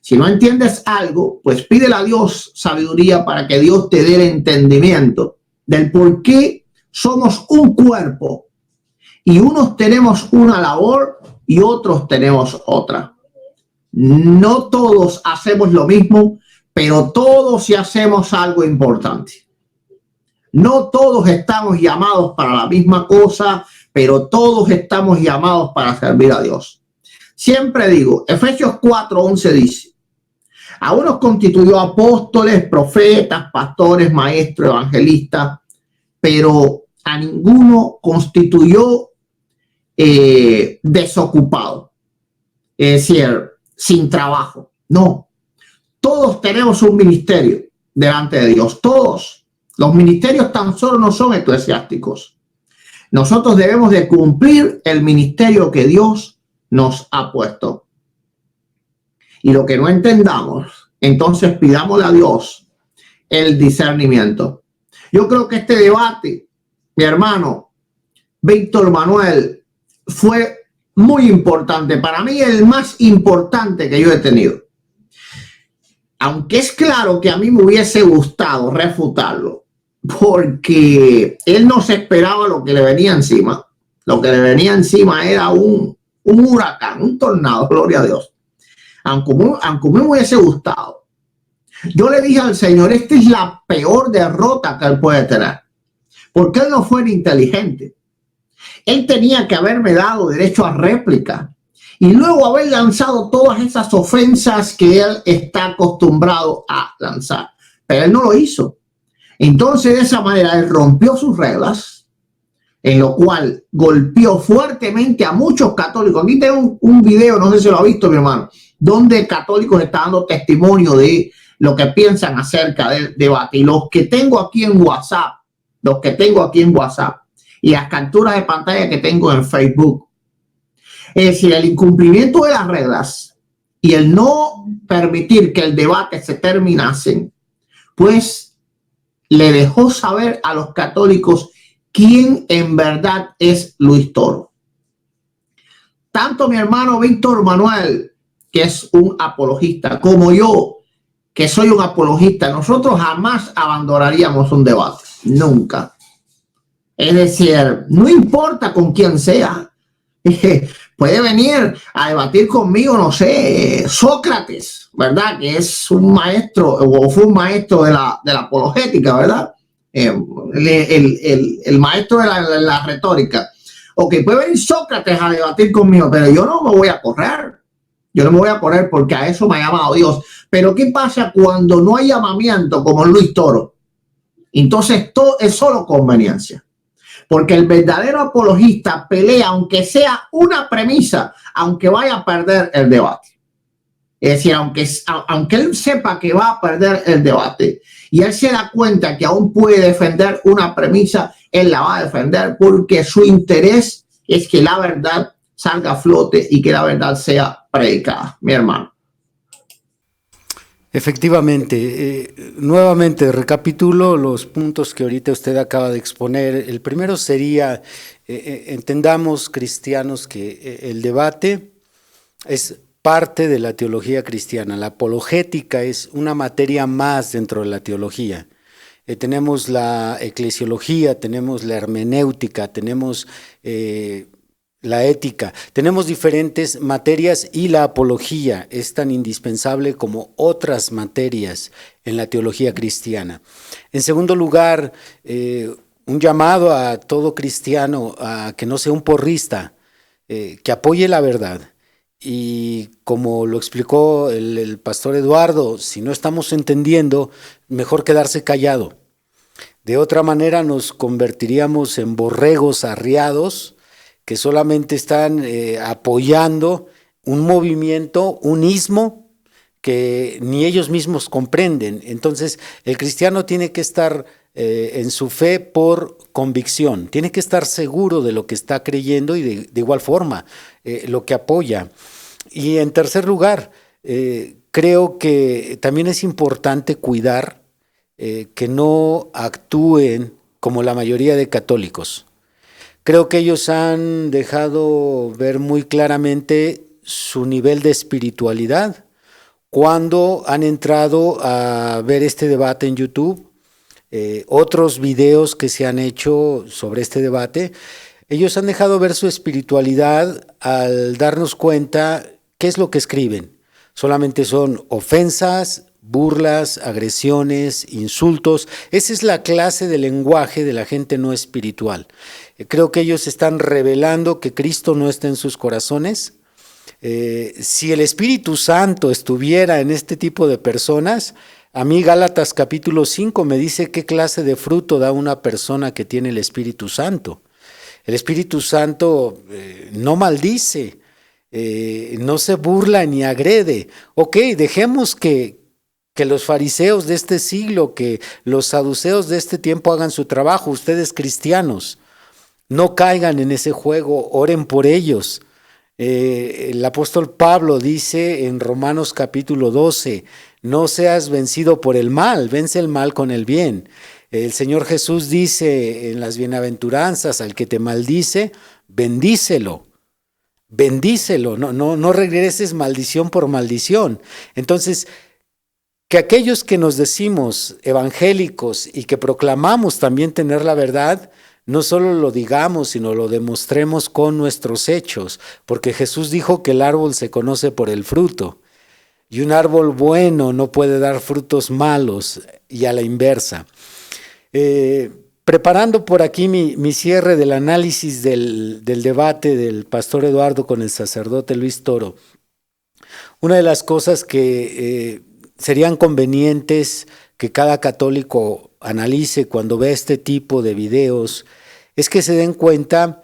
Si no entiendes algo, pues pídele a Dios sabiduría para que Dios te dé el entendimiento del por qué somos un cuerpo y unos tenemos una labor y otros tenemos otra. No todos hacemos lo mismo, pero todos sí hacemos algo importante. No todos estamos llamados para la misma cosa, pero todos estamos llamados para servir a Dios. Siempre digo, Efesios 4:11 dice: a unos constituyó apóstoles, profetas, pastores, maestros, evangelistas, pero a ninguno constituyó desocupado, es decir, sin trabajo. No, todos tenemos un ministerio delante de Dios, todos. Los ministerios tan solo no son eclesiásticos. Nosotros debemos de cumplir el ministerio que Dios nos ha puesto. Y lo que no entendamos, entonces pidámosle a Dios el discernimiento. Yo creo que este debate, mi hermano Víctor Manuel, fue muy importante. Para mí, el más importante que yo he tenido. Aunque es claro que a mí me hubiese gustado refutarlo, porque él no se esperaba lo que le venía encima. Lo que le venía encima era un huracán, un tornado, gloria a Dios. Aunque me hubiese gustado. Yo le dije al Señor, esta es la peor derrota que él puede tener. Porque él no fue inteligente. Él tenía que haberme dado derecho a réplica. Y luego haber lanzado todas esas ofensas que él está acostumbrado a lanzar. Pero él no lo hizo. Entonces, de esa manera, él rompió sus reglas, en lo cual golpeó fuertemente a muchos católicos. Aquí tengo un video, no sé si lo ha visto, mi hermano, donde católicos están dando testimonio de lo que piensan acerca del debate. Y los que tengo aquí en WhatsApp, y las capturas de pantalla que tengo en Facebook. Es decir, el incumplimiento de las reglas y el no permitir que el debate se terminase, pues le dejó saber a los católicos quién en verdad es Luis Toro. Tanto mi hermano Víctor Manuel, que es un apologista, como yo, que soy un apologista, nosotros jamás abandonaríamos un debate. Nunca. Es decir, no importa con quién sea. Puede venir a debatir conmigo, no sé, Sócrates, ¿verdad? Que es un maestro, o fue un maestro de la apologética, ¿verdad? El maestro de la retórica. Ok, puede venir Sócrates a debatir conmigo, pero yo no me voy a correr. Yo no me voy a correr porque a eso me ha llamado Dios. Pero ¿qué pasa cuando no hay llamamiento como Luis Toro? Entonces todo es solo conveniencia. Porque el verdadero apologista pelea, aunque sea una premisa, aunque vaya a perder el debate. Es decir, aunque él sepa que va a perder el debate y él se da cuenta que aún puede defender una premisa, él la va a defender porque su interés es que la verdad salga a flote y que la verdad sea predicada, mi hermano. Efectivamente, nuevamente recapitulo los puntos que ahorita usted acaba de exponer. El primero sería, entendamos cristianos que el debate es parte de la teología cristiana. La apologética es una materia más dentro de la teología. Tenemos la eclesiología, tenemos la hermenéutica, tenemos la ética, tenemos diferentes materias y la apología es tan indispensable como otras materias en la teología cristiana. En segundo lugar, un llamado a todo cristiano a que no sea un porrista, que apoye la verdad y como lo explicó el pastor Eduardo, si no estamos entendiendo, mejor quedarse callado. De otra manera nos convertiríamos en borregos arriados que solamente están apoyando un movimiento, un ismo que ni ellos mismos comprenden. Entonces, el cristiano tiene que estar en su fe por convicción, tiene que estar seguro de lo que está creyendo y de igual forma lo que apoya. Y en tercer lugar, creo que también es importante cuidar que no actúen como la mayoría de católicos. Creo que ellos han dejado ver muy claramente su nivel de espiritualidad cuando han entrado a ver este debate en YouTube, otros videos que se han hecho sobre este debate. Ellos han dejado ver su espiritualidad al darnos cuenta qué es lo que escriben. Solamente son ofensas, burlas, agresiones, insultos. Esa es la clase de lenguaje de la gente no espiritual. Creo que ellos están revelando que Cristo no está en sus corazones. Si el Espíritu Santo estuviera en este tipo de personas, a mí Gálatas capítulo 5 me dice qué clase de fruto da una persona que tiene el Espíritu Santo. El Espíritu Santo no maldice, no se burla ni agrede. Ok, dejemos que los fariseos de este siglo, que los saduceos de este tiempo hagan su trabajo. Ustedes cristianos, no caigan en ese juego, oren por ellos. El apóstol Pablo dice en Romanos capítulo 12, no seas vencido por el mal, vence el mal con el bien. El Señor Jesús dice en las bienaventuranzas, al que te maldice, bendícelo, bendícelo, no regreses maldición por maldición. Entonces, que aquellos que nos decimos evangélicos y que proclamamos también tener la verdad, no solo lo digamos, sino lo demostremos con nuestros hechos, porque Jesús dijo que el árbol se conoce por el fruto, y un árbol bueno no puede dar frutos malos, y a la inversa. Preparando por aquí mi cierre del análisis del debate del pastor Eduardo con el sacerdote Luis Toro, una de las cosas que serían convenientes que cada católico analice cuando ve este tipo de videos es que se den cuenta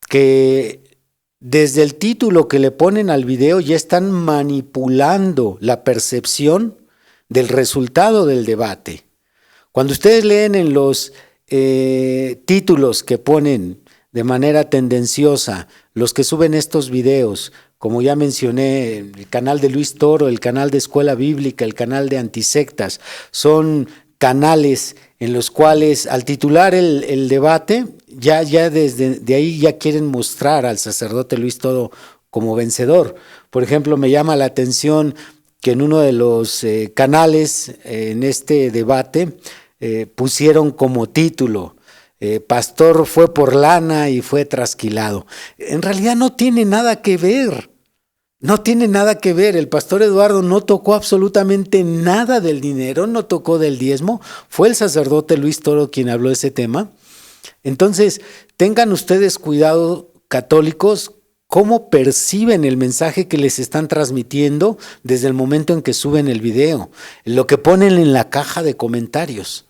que desde el título que le ponen al video ya están manipulando la percepción del resultado del debate. Cuando ustedes leen en los títulos que ponen de manera tendenciosa los que suben estos videos, como ya mencioné, el canal de Luis Toro, el canal de Escuela Bíblica, el canal de Antisectas, son canales en los cuales al titular el debate, ya desde de ahí ya quieren mostrar al sacerdote Luis Toro como vencedor. Por ejemplo, me llama la atención que en uno de los canales en este debate pusieron como título, pastor fue por lana y fue trasquilado. En realidad no tiene nada que ver. No tiene nada que ver. El pastor Eduardo no tocó absolutamente nada del dinero, no tocó del diezmo. Fue el sacerdote Luis Toro quien habló de ese tema. Entonces, tengan ustedes cuidado, católicos, cómo perciben el mensaje que les están transmitiendo desde el momento en que suben el video, lo que ponen en la caja de comentarios.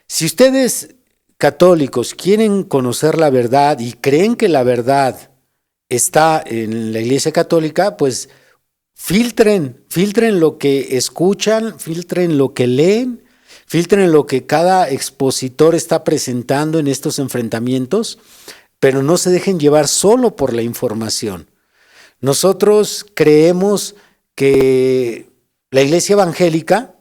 Si ustedes, católicos, quieren conocer la verdad y creen que la verdad está en la Iglesia Católica, pues filtren lo que escuchan, filtren lo que leen, filtren lo que cada expositor está presentando en estos enfrentamientos, pero no se dejen llevar solo por la información. Nosotros creemos que la Iglesia Evangélica,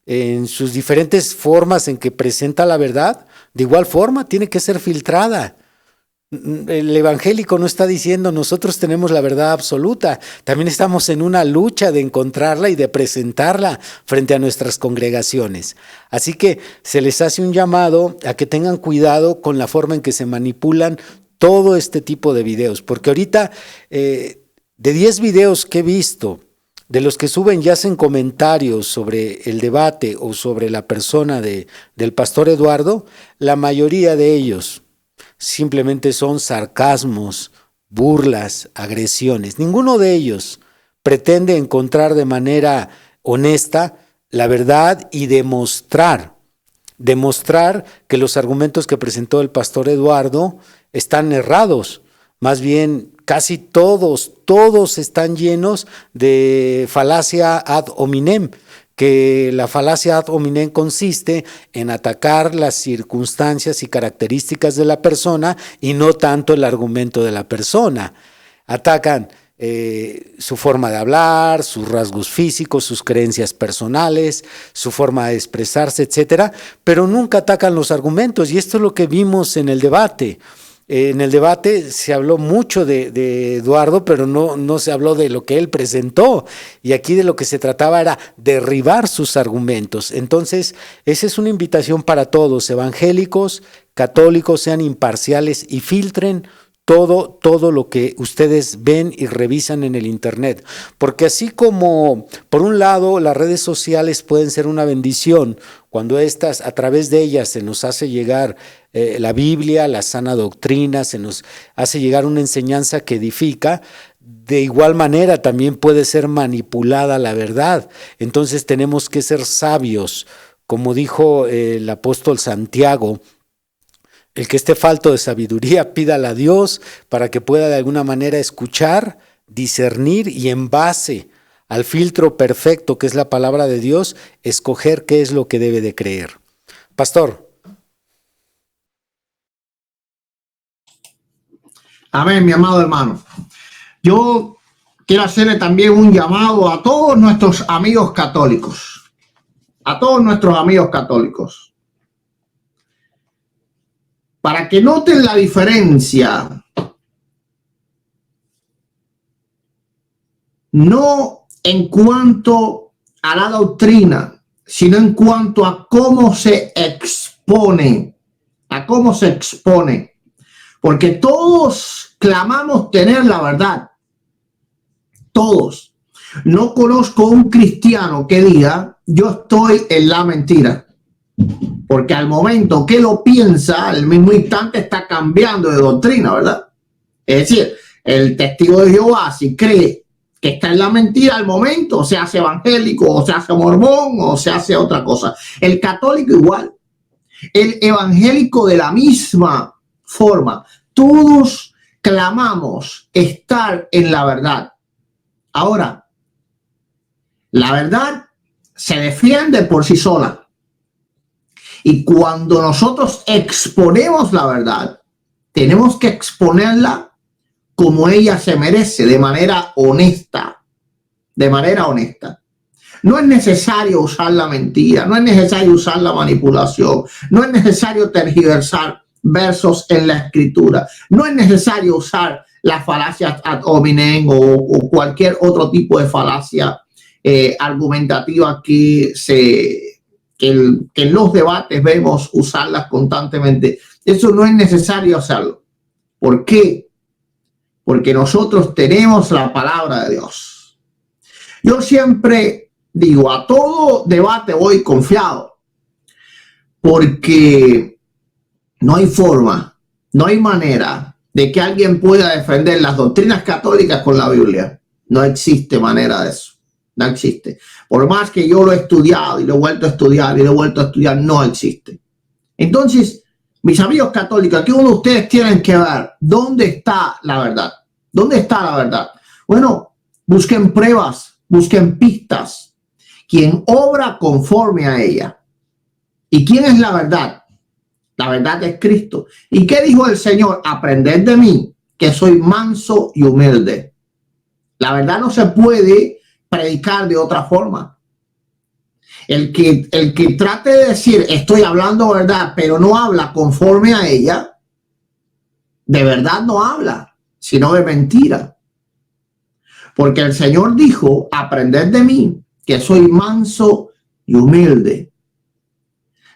en sus diferentes formas en que presenta la verdad, de igual forma tiene que ser filtrada. El evangélico no está diciendo nosotros tenemos la verdad absoluta, también estamos en una lucha de encontrarla y de presentarla frente a nuestras congregaciones. Así que se les hace un llamado a que tengan cuidado con la forma en que se manipulan todo este tipo de videos, porque ahorita de 10 videos que he visto, de los que suben ya hacen comentarios sobre el debate o sobre la persona del pastor Eduardo, la mayoría de ellos simplemente son sarcasmos, burlas, agresiones. Ninguno de ellos pretende encontrar de manera honesta la verdad y demostrar que los argumentos que presentó el pastor Eduardo están errados. Más bien, casi todos están llenos de falacia ad hominem, que la falacia ad hominem consiste en atacar las circunstancias y características de la persona y no tanto el argumento de la persona. Atacan su forma de hablar, sus rasgos físicos, sus creencias personales, su forma de expresarse, etcétera, pero nunca atacan los argumentos, y esto es lo que vimos en el debate. En el debate se habló mucho de Eduardo, pero no se habló de lo que él presentó, y aquí de lo que se trataba era derribar sus argumentos. Entonces, esa es una invitación para todos, evangélicos, católicos, sean imparciales y filtren todo lo que ustedes ven y revisan en el internet, porque así como por un lado las redes sociales pueden ser una bendición cuando a través de ellas se nos hace llegar la Biblia, la sana doctrina, se nos hace llegar una enseñanza que edifica, de igual manera también puede ser manipulada la verdad. Entonces tenemos que ser sabios, como dijo el apóstol Santiago: el que esté falto de sabiduría, pídala a Dios para que pueda de alguna manera escuchar, discernir y en base al filtro perfecto que es la palabra de Dios, escoger qué es lo que debe de creer. Pastor. Amén, mi amado hermano. Yo quiero hacerle también un llamado a todos nuestros amigos católicos. A todos nuestros amigos católicos. Para que noten la diferencia, no en cuanto a la doctrina, sino en cuanto a cómo se expone, porque todos clamamos tener la verdad, todos. No conozco un cristiano que diga: yo estoy en la mentira. Porque al momento que lo piensa, al mismo instante está cambiando de doctrina, ¿verdad? Es decir, el testigo de Jehová, si cree que está en la mentira, al momento se hace evangélico, o se hace mormón, o se hace otra cosa. El católico igual. El evangélico de la misma forma. Todos clamamos estar en la verdad. Ahora, la verdad se defiende por sí sola. Y cuando nosotros exponemos la verdad, tenemos que exponerla como ella se merece, de manera honesta. No es necesario usar la mentira, no es necesario usar la manipulación, no es necesario tergiversar versos en la escritura, no es necesario usar la falacia ad hominem o cualquier otro tipo de falacia argumentativa que en los debates vemos usarlas constantemente. Eso no es necesario hacerlo. ¿Por qué? Porque nosotros tenemos la palabra de Dios. Yo siempre digo, a todo debate voy confiado, porque no hay forma, no hay manera de que alguien pueda defender las doctrinas católicas con la Biblia. No existe manera de eso. No existe. Por más que yo lo he estudiado y lo he vuelto a estudiar y lo he vuelto a estudiar, no existe. Entonces, mis amigos católicos, aquí uno de ustedes tienen que ver dónde está la verdad. ¿Dónde está la verdad? Bueno, busquen pruebas, busquen pistas. ¿Quién obra conforme a ella? ¿Y quién es la verdad? La verdad es Cristo. ¿Y qué dijo el Señor? Aprended de mí, que soy manso y humilde. La verdad no se puede predicar de otra forma. El que trate de decir estoy hablando verdad, pero no habla conforme a ella, de verdad no habla, sino de mentira. Porque el Señor dijo: aprended de mí, que soy manso y humilde.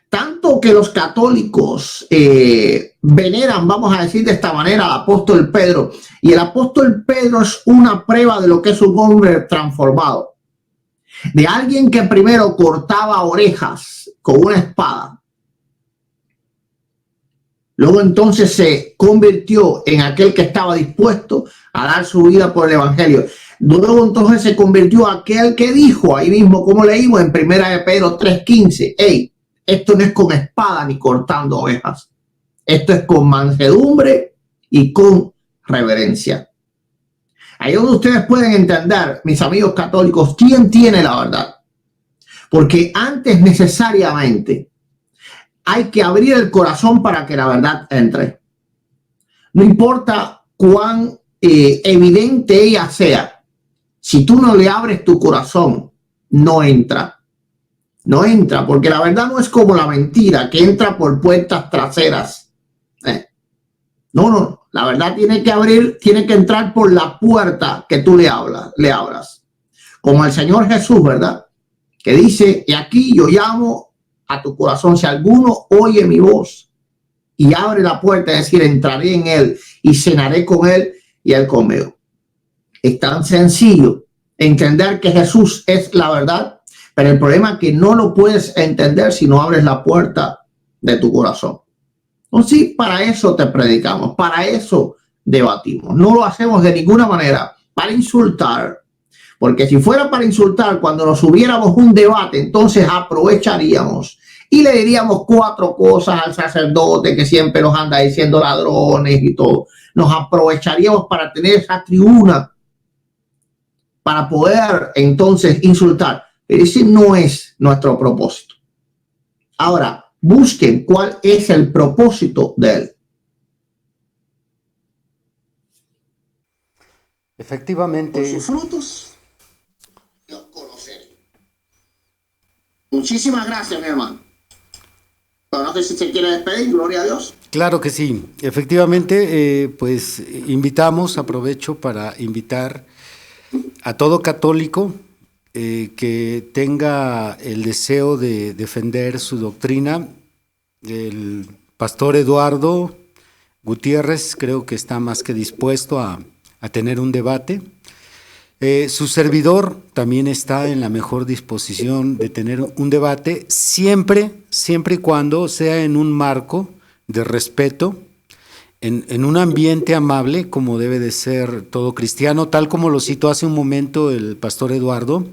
Tanto que los católicos veneran, vamos a decir de esta manera, al apóstol Pedro. Y el apóstol Pedro es una prueba de lo que es un hombre transformado. De alguien que primero cortaba orejas con una espada. Luego entonces se convirtió en aquel que estaba dispuesto a dar su vida por el evangelio. Luego entonces se convirtió en aquel que dijo, ahí mismo como leímos en 1 Pedro 3:15, hey, esto no es con espada ni cortando ovejas. Esto es con mansedumbre y con reverencia. Ahí es donde ustedes pueden entender, mis amigos católicos, quién tiene la verdad. Porque antes necesariamente hay que abrir el corazón para que la verdad entre. No importa cuán evidente ella sea, si tú no le abres tu corazón, no entra. No entra, porque la verdad no es como la mentira que entra por puertas traseras. No, la verdad tiene que entrar por la puerta que tú le abras. Como el Señor Jesús, ¿verdad? Que dice, y aquí yo llamo a tu corazón, si alguno oye mi voz y abre la puerta, es decir, entraré en él y cenaré con él y él conmigo. Es tan sencillo entender que Jesús es la verdad, pero el problema es que no lo puedes entender si no abres la puerta de tu corazón. Entonces, para eso te predicamos, para eso debatimos. No lo hacemos de ninguna manera para insultar, porque si fuera para insultar, cuando nos hubiéramos un debate, entonces aprovecharíamos y le diríamos 4 cosas al sacerdote que siempre nos anda diciendo ladrones y todo. Nos aprovecharíamos para tener esa tribuna, para poder entonces insultar. Pero ese no es nuestro propósito. Ahora, busquen cuál es el propósito de él. Efectivamente. Por sus frutos los conoceré. Muchísimas gracias, mi hermano. Pero no sé si se quiere despedir, gloria a Dios. Claro que sí. Efectivamente, pues aprovecho para invitar a todo católico que tenga el deseo de defender su doctrina. El pastor Eduardo Gutiérrez creo que está más que dispuesto a tener un debate. Su servidor también está en la mejor disposición de tener un debate, siempre y cuando sea en un marco de respeto, en un ambiente amable, como debe de ser todo cristiano, tal como lo citó hace un momento el pastor Eduardo.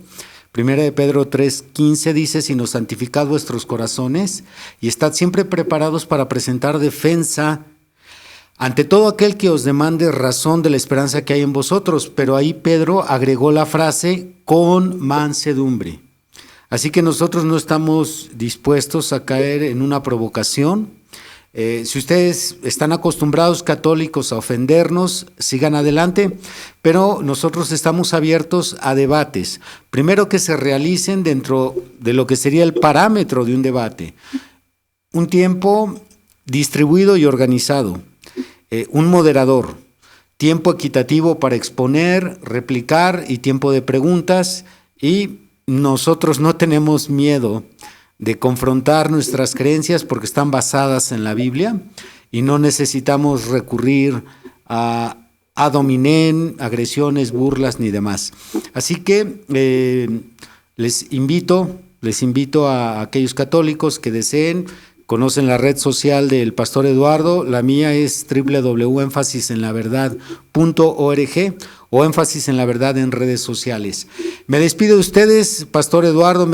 1 Pedro 3:15 dice, sino santificad vuestros corazones y estad siempre preparados para presentar defensa ante todo aquel que os demande razón de la esperanza que hay en vosotros. Pero ahí Pedro agregó la frase con mansedumbre. Así que nosotros no estamos dispuestos a caer en una provocación. Si ustedes están acostumbrados, católicos, a ofendernos, sigan adelante, pero nosotros estamos abiertos a debates. Primero, que se realicen dentro de lo que sería el parámetro de un debate. Un tiempo distribuido y organizado. Un moderador. Tiempo equitativo para exponer, replicar y tiempo de preguntas. Y nosotros no tenemos miedo de confrontar nuestras creencias porque están basadas en la Biblia y no necesitamos recurrir a ad hominem, agresiones, burlas ni demás. Así que les invito a aquellos católicos que deseen, conocen la red social del pastor Eduardo, la mía es www.énfasisenlaverdad.org o Énfasis en la Verdad en redes sociales. Me despido de ustedes, pastor Eduardo,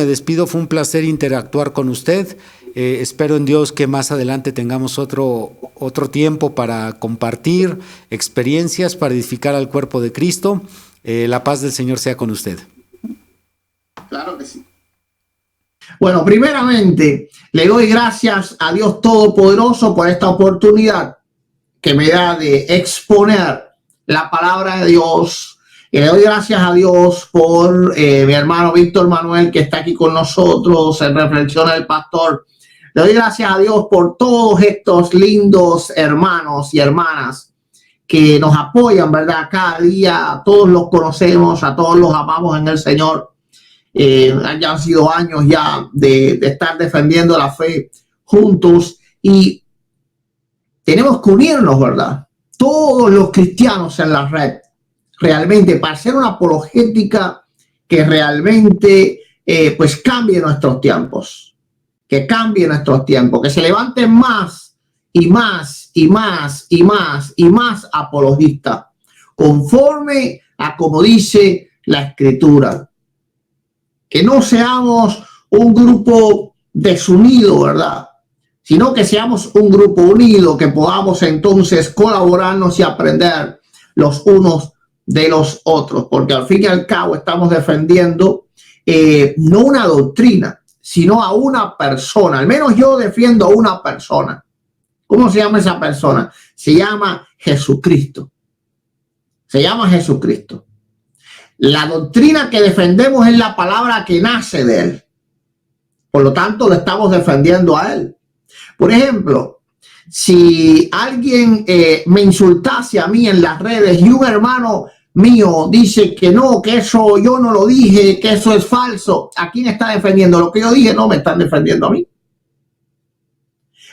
fue un placer interactuar con usted. Espero en Dios que más adelante tengamos otro tiempo para compartir experiencias, para edificar al cuerpo de Cristo. La paz del Señor sea con usted. Claro que sí. Bueno, primeramente, le doy gracias a Dios Todopoderoso por esta oportunidad que me da de exponer la palabra de Dios. Y le doy gracias a Dios por mi hermano Víctor Manuel, que está aquí con nosotros en Reflexión del Pastor. Le doy gracias a Dios por todos estos lindos hermanos y hermanas que nos apoyan, ¿verdad? Cada día, todos los conocemos, a todos los amamos en el Señor. Ya han sido años ya de estar defendiendo la fe juntos y tenemos que unirnos, ¿verdad? Todos los cristianos en la red, realmente, para hacer una apologética que realmente pues cambie nuestros tiempos, que se levanten más y más y más y más y más apologistas, conforme a como dice la Escritura. Que no seamos un grupo desunido, ¿verdad? Sino que seamos un grupo unido, que podamos entonces colaborarnos y aprender los unos de los otros, porque al fin y al cabo estamos defendiendo no una doctrina, sino a una persona. Al menos yo defiendo a una persona. ¿Cómo se llama esa persona? Se llama Jesucristo. Se llama Jesucristo. La doctrina que defendemos es la palabra que nace de él. Por lo tanto, lo estamos defendiendo a él. Por ejemplo, si alguien me insultase a mí en las redes y un hermano mío dice que no, que eso yo no lo dije, que eso es falso, ¿a quién está defendiendo? Lo que yo dije no me están defendiendo a mí.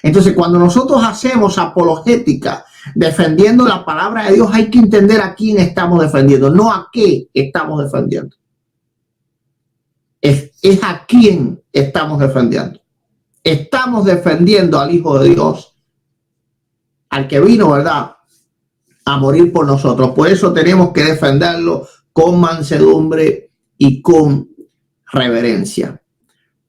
Entonces, cuando nosotros hacemos apologética defendiendo la palabra de Dios, hay que entender a quién estamos defendiendo, no a qué estamos defendiendo. Es a quién estamos defendiendo. Estamos defendiendo al Hijo de Dios, al que vino, ¿verdad?, a morir por nosotros. Por eso tenemos que defenderlo con mansedumbre y con reverencia.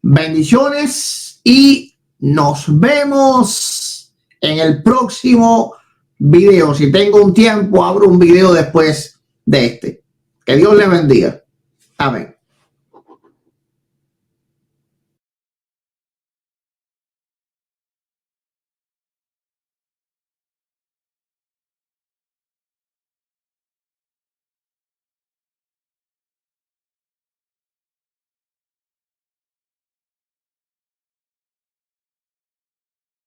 Bendiciones y nos vemos en el próximo video. Si tengo un tiempo, abro un video después de este. Que Dios le bendiga. Amén.